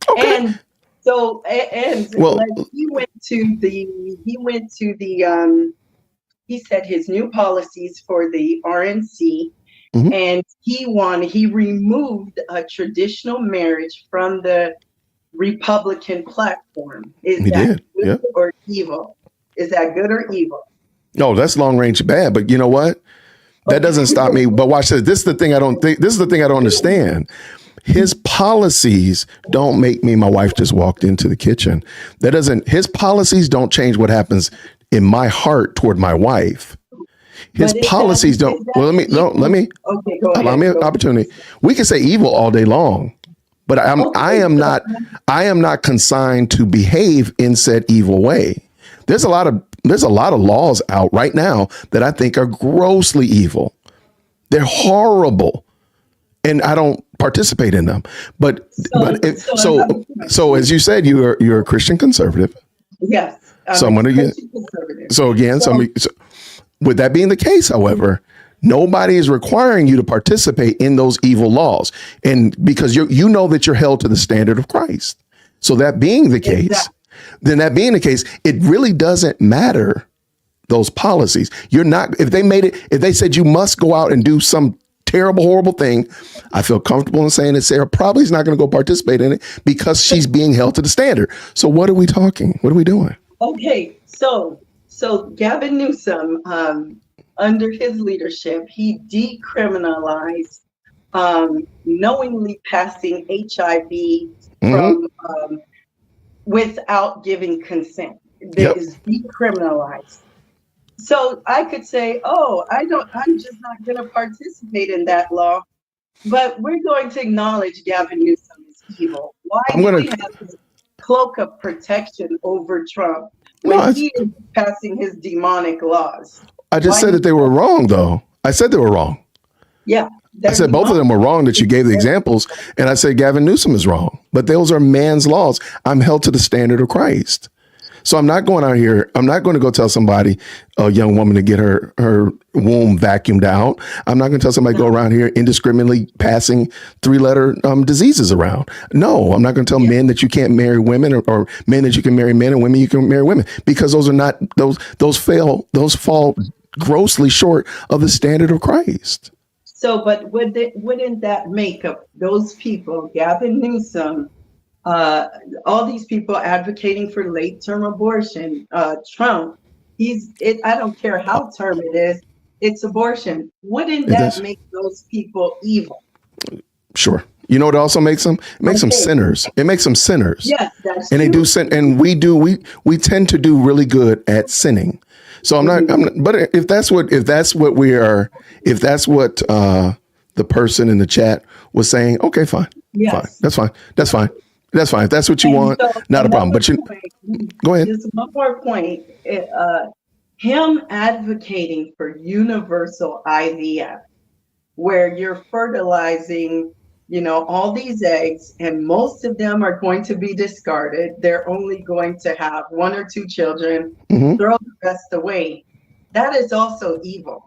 Okay. And so, he said his new policies for the RNC, and he removed a traditional marriage from the Republican platform. Is that good or evil? Is that good or evil? No, that's long range bad. But you know what? That doesn't stop me. But watch this. This is the thing I don't understand. His policies don't make me. My wife just walked into the kitchen. His policies don't change what happens in my heart toward my wife. His policies don't. Well, let me allow me an opportunity. We can say evil all day long, but I am not consigned to behave in said evil way. There's a lot of laws out right now that I think are grossly evil. They're horrible, and I don't participate in them. So as you said, you're a Christian conservative. Yes. So with that being the case, however, nobody is requiring you to participate in those evil laws, and because you know that you're held to the standard of Christ. So that being the case. It really doesn't matter those policies. You're not, if they said you must go out and do some terrible, horrible thing, I feel comfortable in saying that Sarah probably is not going to go participate in it because she's being held to the standard. So what are we talking? What are we doing? Okay. So Gavin Newsom, under his leadership, he decriminalized knowingly passing HIV from without giving consent. That is decriminalized. So I could say, oh, I'm just not going to participate in that law. But we're going to acknowledge Gavin Newsom is evil. Why I'm do gonna. we have this cloak of protection over Trump No, when he is passing his demonic laws? I just Why said do that they we were have, wrong, though. I said they were wrong. yeah, I they're said both of them demonic. were wrong that you gave the examples, and I said Gavin Newsom is wrong. But those are man's laws. I'm held to the standard of Christ. So I'm not going out here. I'm not going to go tell somebody, a young woman, to get her womb vacuumed out. I'm not going to tell somebody to go around here indiscriminately passing 3-letter diseases around. No, I'm not going to tell men that you can't marry women, or men that you can marry men, and women you can marry women, because those are not those fall grossly short of the standard of Christ. So, but wouldn't that make up those people, Gavin Newsom, all these people advocating for late-term abortion, Trump, I don't care how term it is, it's abortion. Wouldn't that make those people evil? Sure. You know what also makes them? It makes them sinners. It makes them sinners. Yes, that's and true. they do sin, and we tend to do really good at sinning. So I'm not, but if that's what we are, if that's what the person in the chat was saying, okay, fine. Yes. Fine. That's fine. If that's what you want, So not a problem. But go ahead. Just one more point. Him advocating for universal IVF, where you're fertilizing, all these eggs, and most of them are going to be discarded. They're only going to have 1 or 2 children, throw the rest away. That is also evil.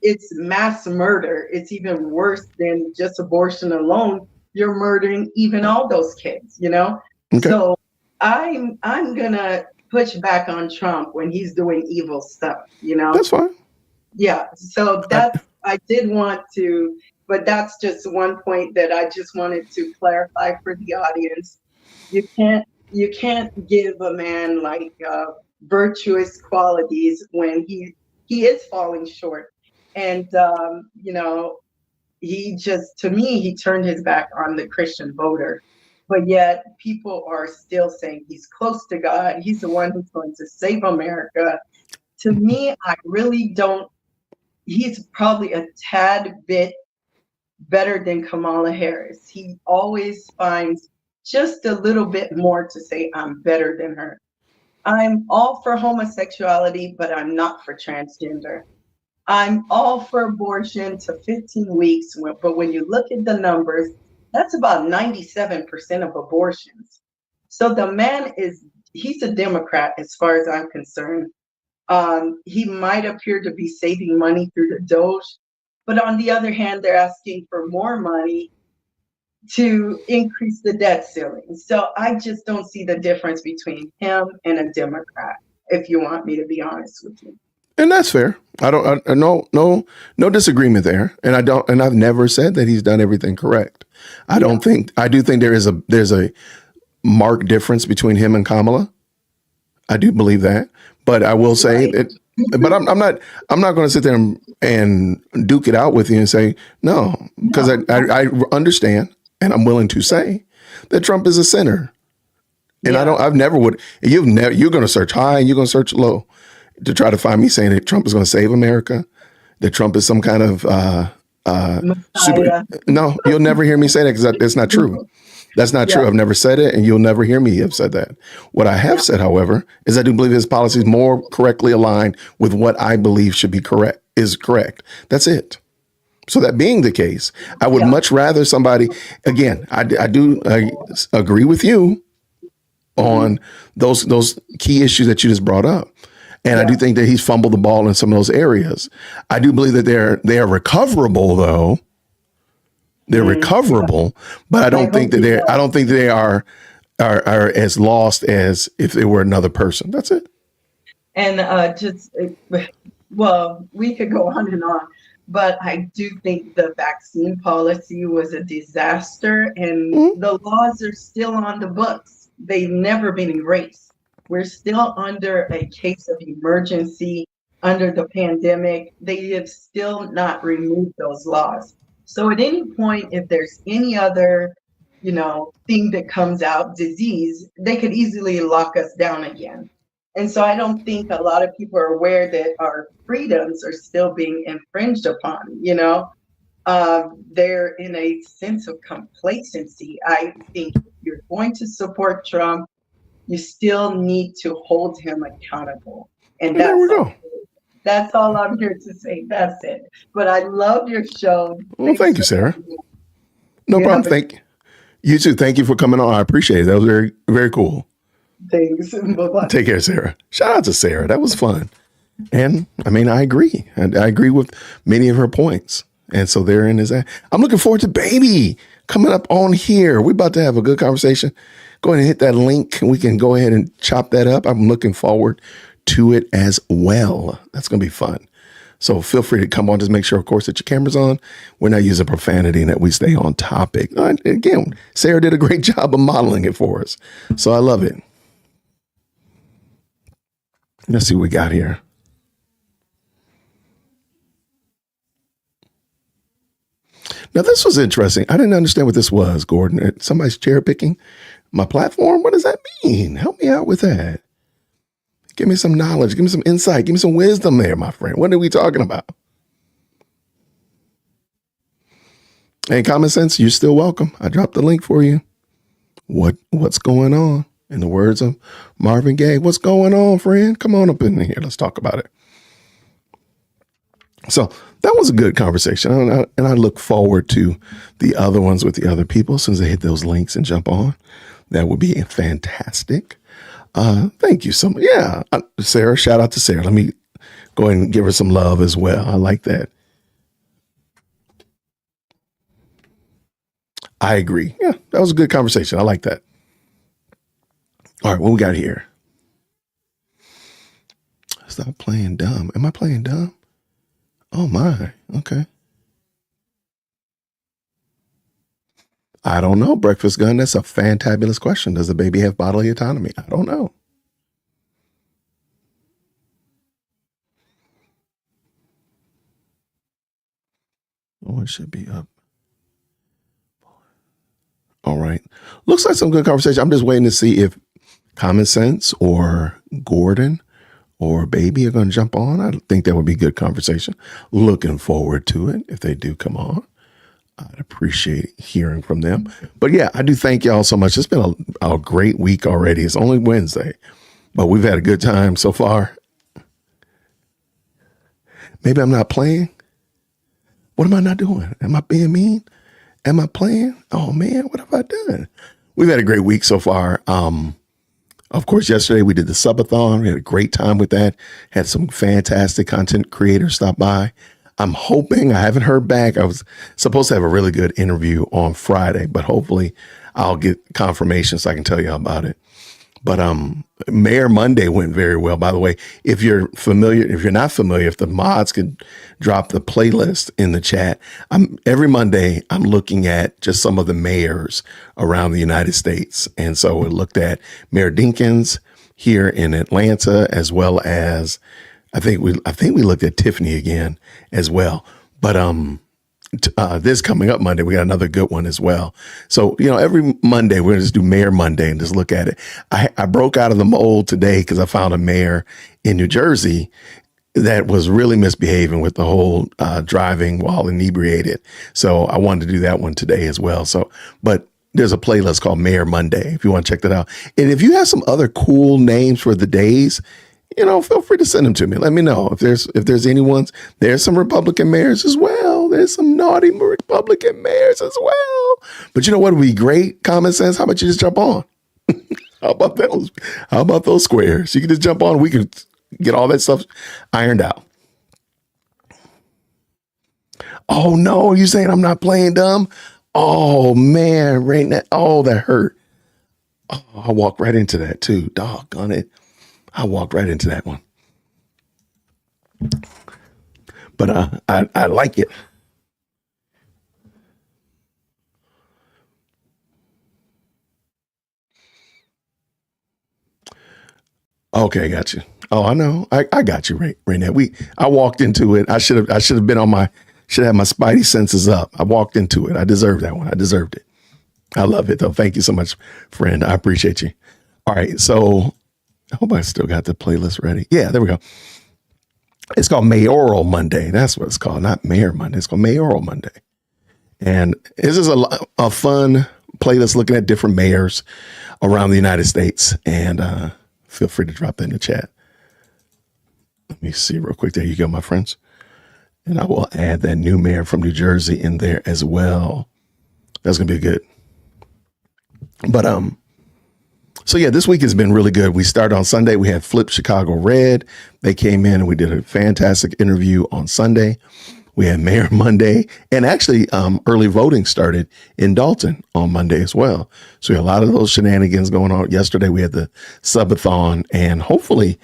It's mass murder. It's even worse than just abortion alone. You're murdering even all those kids, Okay. So I'm gonna push back on Trump when he's doing evil stuff, That's fine. Yeah. So I did want to, but that's just one point that I just wanted to clarify for the audience. You can't give a man like virtuous qualities when he is falling short. And to me, he turned his back on the Christian voter. But yet people are still saying he's close to God. He's the one who's going to save America. To me, I really don't. He's probably a tad bit better than Kamala Harris. He always finds just a little bit more to say, I'm better than her. I'm all for homosexuality, but I'm not for transgender. I'm all for abortion to 15 weeks, but when you look at the numbers, that's about 97% of abortions. So the man he's a Democrat as far as I'm concerned. He might appear to be saving money through the Doge, but on the other hand, they're asking for more money to increase the debt ceiling. So I just don't see the difference between him and a Democrat, if you want me to be honest with you. And that's fair. No disagreement there. And I've never said that he's done everything correct. I do think there's a marked difference between him and Kamala. I do believe that, but I will say that, but I'm not going to sit there and duke it out with you and say, no, because I understand, and I'm willing to say that Trump is a sinner. And I've never would, you're going to search high and you're going to search low to try to find me saying that Trump is going to save America, that Trump is some kind of super. No, you'll never hear me say that, because that's not true. That's not true. I've never said it, and you'll never hear me have said that. What I have said, however, is I do believe his policies more correctly aligned with what I believe should be correct. That's it. So that being the case, I would much rather somebody, again, I agree with you on those key issues that you just brought up. And I do think that he's fumbled the ball in some of those areas. I do believe that they are recoverable, though. They're recoverable, but I don't think that they are as lost as if they were another person. That's it. And we could go on and on, but I do think the vaccine policy was a disaster, and the laws are still on the books. They've never been erased. We're still under a case of emergency under the pandemic. They have still not removed those laws. So at any point, if there's any other, thing that comes out, disease, they could easily lock us down again. And so I don't think a lot of people are aware that our freedoms are still being infringed upon, you know? They're in a sense of complacency. I think if you're going to support Trump, you still need to hold him accountable. And there we go. That's all I'm here to say. That's it. But I love your show. Well, thank you, Sarah. No problem. Thank you too. Thank you for coming on. I appreciate it. That was very, very cool. Thanks. Bye-bye. Take care, Sarah. Shout out to Sarah. That was fun. And I mean, I agree. I agree with many of her points. And so therein is that. I'm looking forward to Baby coming up on here. We're about to have a good conversation. Go ahead and hit that link and we can go ahead and chop that up. I'm looking forward to it as well. That's going to be fun. So feel free to come on. Just make sure, of course, that your camera's on. We're not using profanity and that we stay on topic. Again, Sarah did a great job of modeling it for us. So I love it. Let's see what we got here. Now, this was interesting. I didn't understand what this was, Gordon. Somebody's cherry picking my platform. What does that mean? Help me out with that. Give me some knowledge. Give me some insight. Give me some wisdom there, my friend. What are we talking about? And common sense, you're still welcome. I dropped the link for you. What's going on? In the words of Marvin Gaye, what's going on, friend? Come on up in here. Let's talk about it. So that was a good conversation. And I look forward to the other ones with the other people as soon as they hit those links and jump on. That would be fantastic. Thank you so much. Yeah, Sarah, shout out to Sarah. Let me go ahead and give her some love as well. I like that. I agree. Yeah, that was a good conversation. I like that. All right, what we got here? Stop playing dumb. Am I playing dumb? Oh my, okay. I don't know, Breakfast Gun. That's a fantabulous question. Does the baby have bodily autonomy? I don't know. Oh, it should be up. All right. Looks like some good conversation. I'm just waiting to see if Common Sense or Gordon or Baby are going to jump on. I think that would be good conversation. Looking forward to it if they do come on. I'd appreciate hearing from them. But yeah, I do thank y'all so much. It's been a great week already. It's only Wednesday, but we've had a good time so far. Maybe I'm not playing. What am I not doing? Am I being mean? Am I playing? Oh man, what have I done? We've had a great week so far. Of course, yesterday we did the subathon. We had a great time with that. Had some fantastic content creators stop by. I'm hoping, I haven't heard back. I was supposed to have a really good interview on Friday, but hopefully I'll get confirmation so I can tell you about it. But Mayor Monday went very well, by the way. If you're not familiar, if the mods could drop the playlist in the chat, every Monday I'm looking at just some of the mayors around the United States. And so we looked at Mayor Dinkins here in Atlanta, as well as I think we looked at Tiffany again as well. But this coming up Monday, we got another good one as well. So, every Monday we're going to just do Mayor Monday and just look at it. I broke out of the mold today because I found a mayor in New Jersey that was really misbehaving with the whole driving while inebriated. So I wanted to do that one today as well. So, but there's a playlist called Mayor Monday if you want to check that out. And if you have some other cool names for the days, feel free to send them to me. Let me know if there's any ones. There's some Republican mayors as well. There's some naughty Republican mayors as well. But you know what would be great? Common Sense. How about you just jump on? How about those? How about those squares? You can just jump on. We can get all that stuff ironed out. Oh no, you saying I'm not playing dumb? Oh man, right now. Oh, that hurt. Oh, I walked right into that too. Doggone it. I walked right into that one. But I like it. Okay, I got you. Oh, I know. I got you right now. I walked into it. I should have been have my spidey senses up. I walked into it. I deserved that one. I deserved it. I love it though. Thank you so much, friend. I appreciate you. All right. So I hope I still got the playlist ready. Yeah, there we go. It's called Mayoral Monday. That's what it's called. Not Mayor Monday. It's called Mayoral Monday. And this is a fun playlist looking at different mayors around the United States. And feel free to drop that in the chat. Let me see real quick. There you go, my friends. And I will add that new mayor from New Jersey in there as well. That's going to be good. But, so yeah, this week has been really good. We started on Sunday. We had Flip Chicago Red. They came in and we did a fantastic interview on Sunday. We had Mayor Monday, and actually early voting started in Dalton on Monday as well. So we had a lot of those shenanigans going on. Yesterday we had the subathon, and hopefully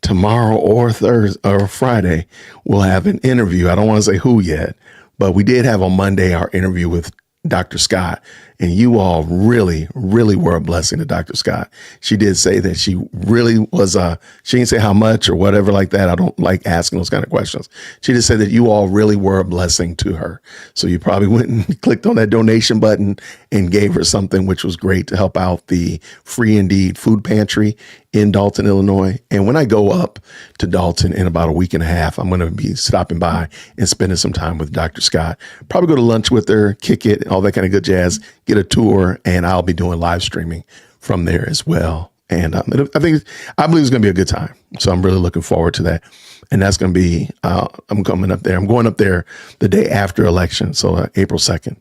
tomorrow or Thursday or Friday we'll have an interview. I don't want to say who yet, but we did have on Monday our interview with Dr. Scott, and you all really, really were a blessing to Dr. Scott. She did say that she really was, she didn't say how much or whatever like that. I don't like asking those kind of questions. She just said that you all really were a blessing to her. So you probably went and clicked on that donation button and gave her something, which was great to help out the Free Indeed food pantry in Dalton, Illinois. And when I go up to Dalton in about a week and a half, I'm going to be stopping by and spending some time with Dr. Scott. Probably go to lunch with her, kick it, all that kind of good jazz, get a tour, and I'll be doing live streaming from there as well. And I believe it's going to be a good time. So I'm really looking forward to that. And that's going to be, I'm coming up there. I'm going up there the day after election. So April 2nd.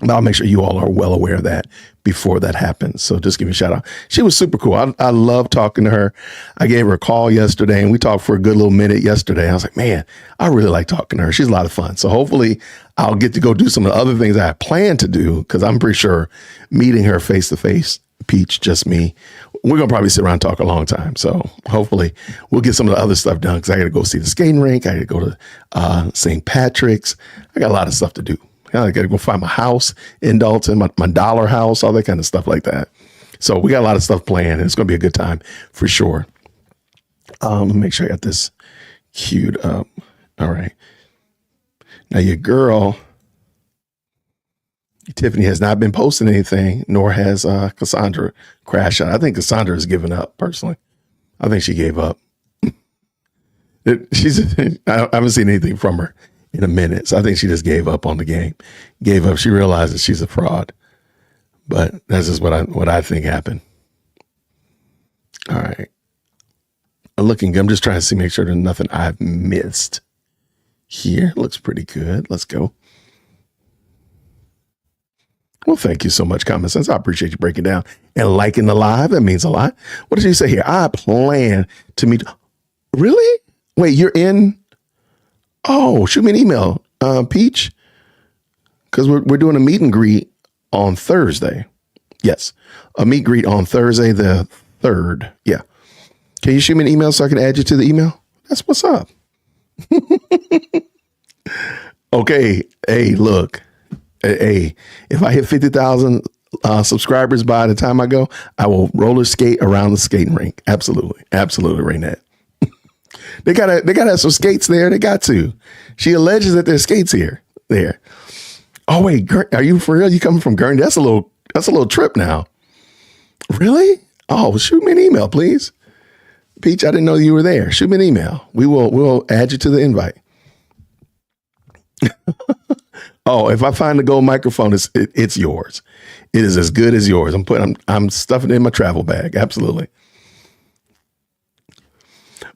But I'll make sure you all are well aware of that before that happens. So just give me a shout out. She was super cool. I love talking to her. I gave her a call yesterday and we talked for a good little minute yesterday. I was like, man, I really like talking to her. She's a lot of fun. So hopefully I'll get to go do some of the other things I plan to do, because I'm pretty sure meeting her face to face, Peach, just me, we're going to probably sit around and talk a long time. So hopefully we'll get some of the other stuff done, because I got to go see the skating rink. I got to go to St. Patrick's. I got a lot of stuff to do. I got to go find my house in Dalton, my dollar house, all that kind of stuff like that. So we got a lot of stuff planned, and it's going to be a good time for sure. Let me make sure I got this queued up. All right. Now your girl, Tiffany, has not been posting anything, nor has Cassandra Crash Out. I think Cassandra has given up, personally. I think she gave up. I haven't seen anything from her in a minute. So I think she just gave up on the game. Gave up. She realized that she's a fraud. But that's just what I think happened. All right. I'm just trying to see, make sure there's nothing I've missed here. Looks pretty good. Let's go. Well, thank you so much, Common Sense. I appreciate you breaking down and liking the live. That means a lot. What did you say here? I plan to meet. Really? Wait, you're in? Oh, shoot me an email, Peach, because we're doing a meet and greet on Thursday. Yes, a meet and greet on Thursday the 3rd. Yeah. Can you shoot me an email so I can add you to the email? That's what's up. Okay. Hey, look. Hey, if I hit 50,000 subscribers by the time I go, I will roller skate around the skating rink. Absolutely. Absolutely, Raynette. They gotta have some skates there. They got to. She alleges that there's skates there. Oh wait, are you for real? You coming from Gurney? That's a little trip now. Really? Oh, shoot me an email, please. Peach, I didn't know you were there. Shoot me an email. We'll add you to the invite. Oh, if I find the gold microphone, it's yours. It is as good as yours. I'm stuffing it in my travel bag. Absolutely.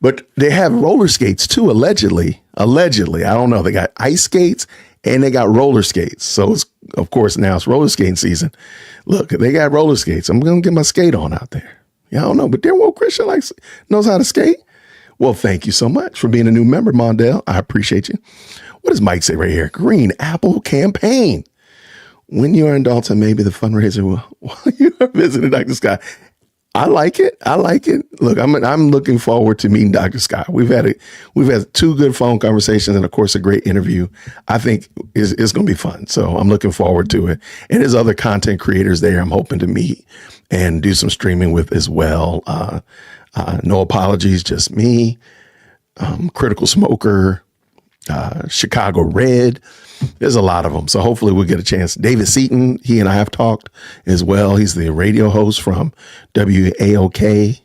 But they have roller skates too, allegedly. I don't know. They got ice skates and they got roller skates. So of course now it's roller skating season. Look, they got roller skates. I'm going to get my skate on out there. Yeah, I don't know, but Dear Christian knows how to skate. Well, thank you so much for being a new member, Mondale. I appreciate you. What does Mike say right here? Green Apple Campaign. When you're in Dalton, maybe the fundraiser while you are visiting Dr. Scott. I like it. Look, I'm looking forward to meeting Dr. Scott. We've had 2 good phone conversations and of course a great interview. I think it's going to be fun. So I'm looking forward to it. And there's other content creators there I'm hoping to meet and do some streaming with as well. No Apologies, Just Me, Critical Smoker, Chicago Red. There's a lot of them. So hopefully we'll get a chance. David Seaton, he and I have talked as well. He's the radio host from WAOK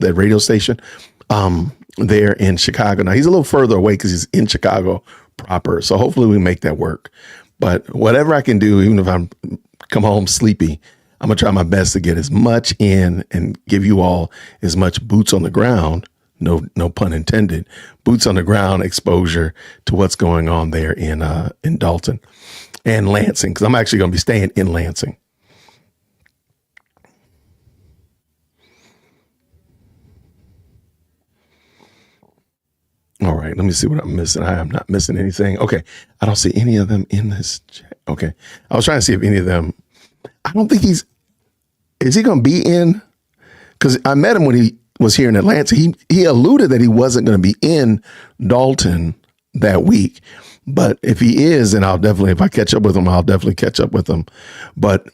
that radio station there in Chicago. Now he's a little further away because he's in Chicago proper. So hopefully we make that work. But whatever I can do, even if I'm come home sleepy, I'm gonna try my best to get as much in and give you all as much boots on the ground. No pun intended. Boots on the ground exposure to what's going on there in Dalton and Lansing, because I'm actually going to be staying in Lansing. All right, let me see what I'm missing. I am not missing anything. Okay, I don't see any of them in this chat. Okay, I was trying to see if any of them. I don't think is he going to be in? Because I met him when he was here in Atlanta. He alluded that he wasn't going to be in Dalton that week. But if he is, then if I catch up with him, I'll definitely catch up with him. But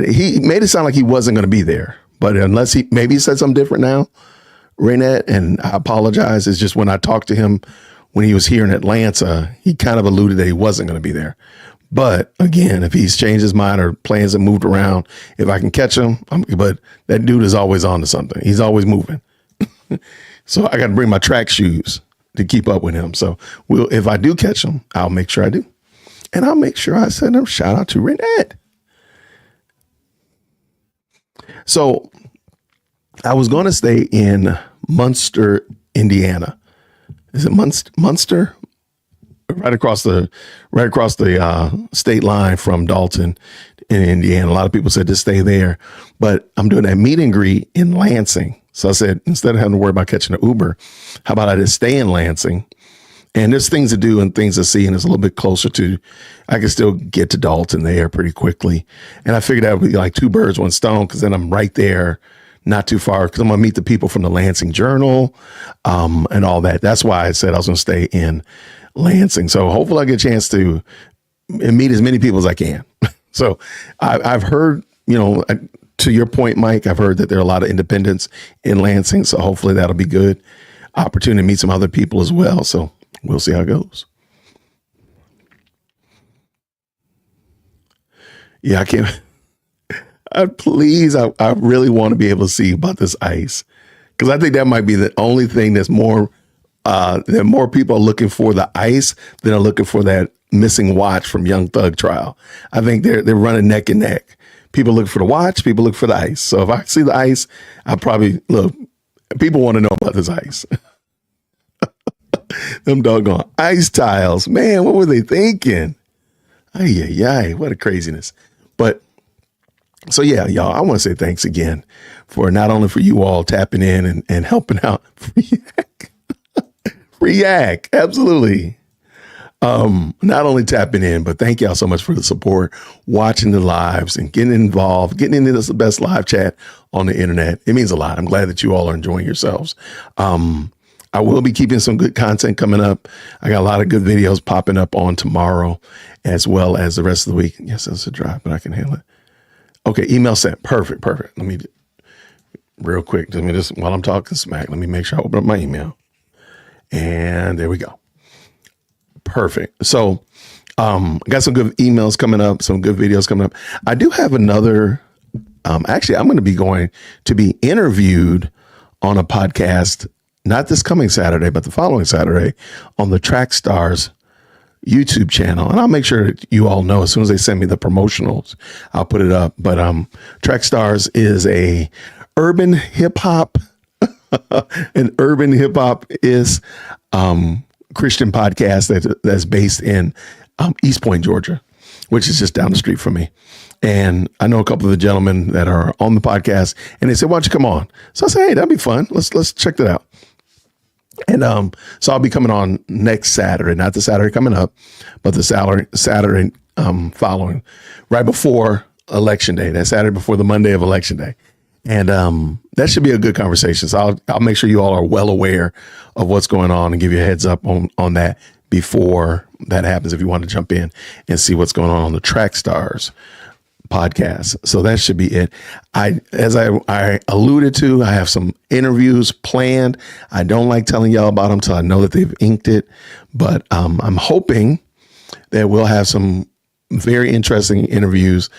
he made it sound like he wasn't going to be there. But unless maybe he said something different now, Raynette, and I apologize. It's just when I talked to him when he was here in Atlanta, he kind of alluded that he wasn't going to be there. But again, if he's changed his mind or plans have moved around, if I can catch him, but that dude is always on to something. He's always moving. So I got to bring my track shoes to keep up with him. So if I do catch him, I'll make sure I do. And I'll make sure I send him shout out to Raynette. So I was going to stay in Munster, Indiana. Is it Munster? Right across the state line from Dalton in Indiana. A lot of people said to stay there, but I'm doing that meet and greet in Lansing. So I said, instead of having to worry about catching an Uber, how about I just stay in Lansing? And there's things to do and things to see, and it's a little bit closer to, I can still get to Dalton there pretty quickly. And I figured that would be like two birds, one stone, because then I'm right there, not too far, because I'm going to meet the people from the Lansing Journal and all that. That's why I said I was going to stay in Lansing. So hopefully I get a chance to meet as many people as I can. So I've heard, to your point, Mike, I've heard that there are a lot of independents in Lansing. So hopefully that'll be good. Opportunity to meet some other people as well. So we'll see how it goes. Yeah, I can't. I really want to be able to see about this ice, because I think that might be the only thing that's more that more people are looking for the ice than are looking for that missing watch from Young Thug trial. I think they're running neck and neck. People look for the watch, people look for the ice. So if I see the ice, I probably look. People want to know about this ice. Them doggone ice tiles, man. What were they thinking? Ay, what a craziness. But so yeah, y'all, I want to say thanks again for not only for you all tapping in and helping out. React, absolutely. Not only tapping in, but thank y'all so much for the support, watching the lives and getting involved, getting into this best live chat on the internet. It means a lot. I'm glad that you all are enjoying yourselves. I will be keeping some good content coming up. I got a lot of good videos popping up on tomorrow, as well as the rest of the week. Yes, that's a drive, but I can handle it. Okay, email sent. Perfect. Let me real quick. Just while I'm talking smack, let me make sure I open up my email. And there we go. Perfect. So I got some good emails coming up, some good videos coming up. I do have another. Actually, I'm going to be going to be interviewed on a podcast, not this coming Saturday, but the following Saturday on the Track Stars YouTube channel. And I'll make sure that you all know as soon as they send me the promotionals, I'll put it up. But Track Stars is a urban hip hop. An urban hip hop is Christian podcast that's based in East Point, Georgia, which is just down the street from me. And I know a couple of the gentlemen that are on the podcast, and they said, "Why don't you come on?" So I said, "Hey, that'd be fun. Let's check that out." And so I'll be coming on next Saturday, not the Saturday coming up, but the Saturday following, right before Election Day. That Saturday before the Monday of Election Day. And that should be a good conversation. So I'll make sure you all are well aware of what's going on and give you a heads up on that before that happens, if you want to jump in and see what's going on the Track Stars podcast. So that should be it. As I alluded to, I have some interviews planned. I don't like telling y'all about them till I know that they've inked it, but I'm hoping that we'll have some very interesting interviews.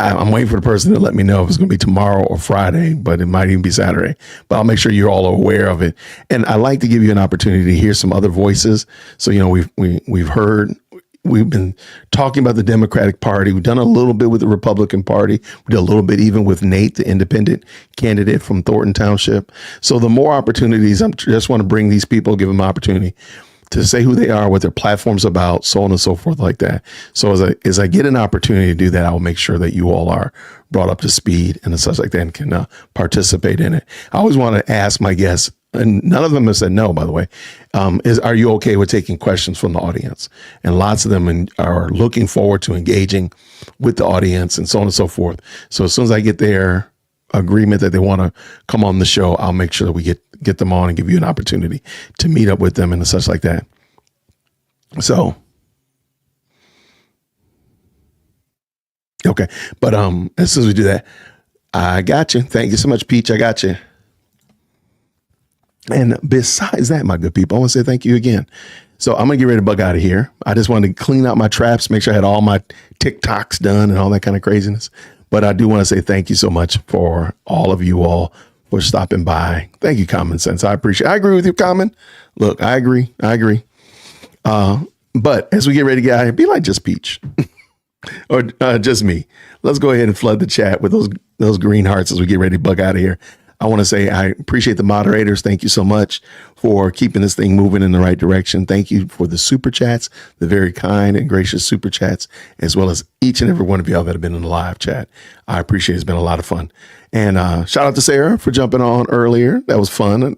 I'm waiting for the person to let me know if it's going to be tomorrow or Friday, but it might even be Saturday. But I'll make sure you're all aware of it. And I like to give you an opportunity to hear some other voices. So, you know, we've been talking about the Democratic Party. We've done a little bit with the Republican Party. We did a little bit even with Nate, the independent candidate from Thornton Township. So the more opportunities, I just want to bring these people, give them an opportunity to say who they are, what their platform's about, so on and so forth like that. So as I get an opportunity to do that, I will make sure that you all are brought up to speed and such like that and can participate in it. I always want to ask my guests, and none of them have said no, by the way, are you okay with taking questions from the audience? And lots of them are looking forward to engaging with the audience and so on and so forth. So as soon as I get their agreement that they want to come on the show, I'll make sure that we get them on and give you an opportunity to meet up with them and such like that. So, okay. But as soon as we do that, I got you. Thank you so much, Peach. I got you. And besides that, my good people, I want to say thank you again. So I'm going to get ready to bug out of here. I just wanted to clean out my traps, make sure I had all my TikToks done and all that kind of craziness. But I do want to say thank you so much for all of you all for stopping by. Thank you, Common Sense. I appreciate it. I agree with you, Common. Look, I agree. But as we get ready to get out of here, be like just Peach or just me. Let's go ahead and flood the chat with those green hearts as we get ready to bug out of here. I want to say I appreciate the moderators. Thank you so much for keeping this thing moving in the right direction. Thank you for the super chats, the very kind and gracious super chats, as well as each and every one of y'all that have been in the live chat. I appreciate it. It's been a lot of fun. And shout out to Sarah for jumping on earlier. That was fun.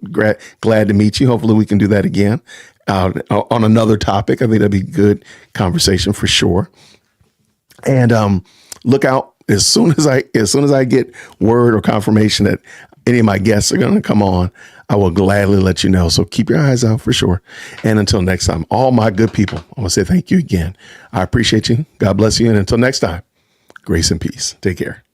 Glad to meet you. Hopefully we can do that again on another topic. I think that'd be a good conversation for sure. And look out as soon as I get word or confirmation that any of my guests are going to come on, I will gladly let you know. So keep your eyes out for sure. And until next time, all my good people, I want to say thank you again. I appreciate you. God bless you. And until next time, grace and peace. Take care.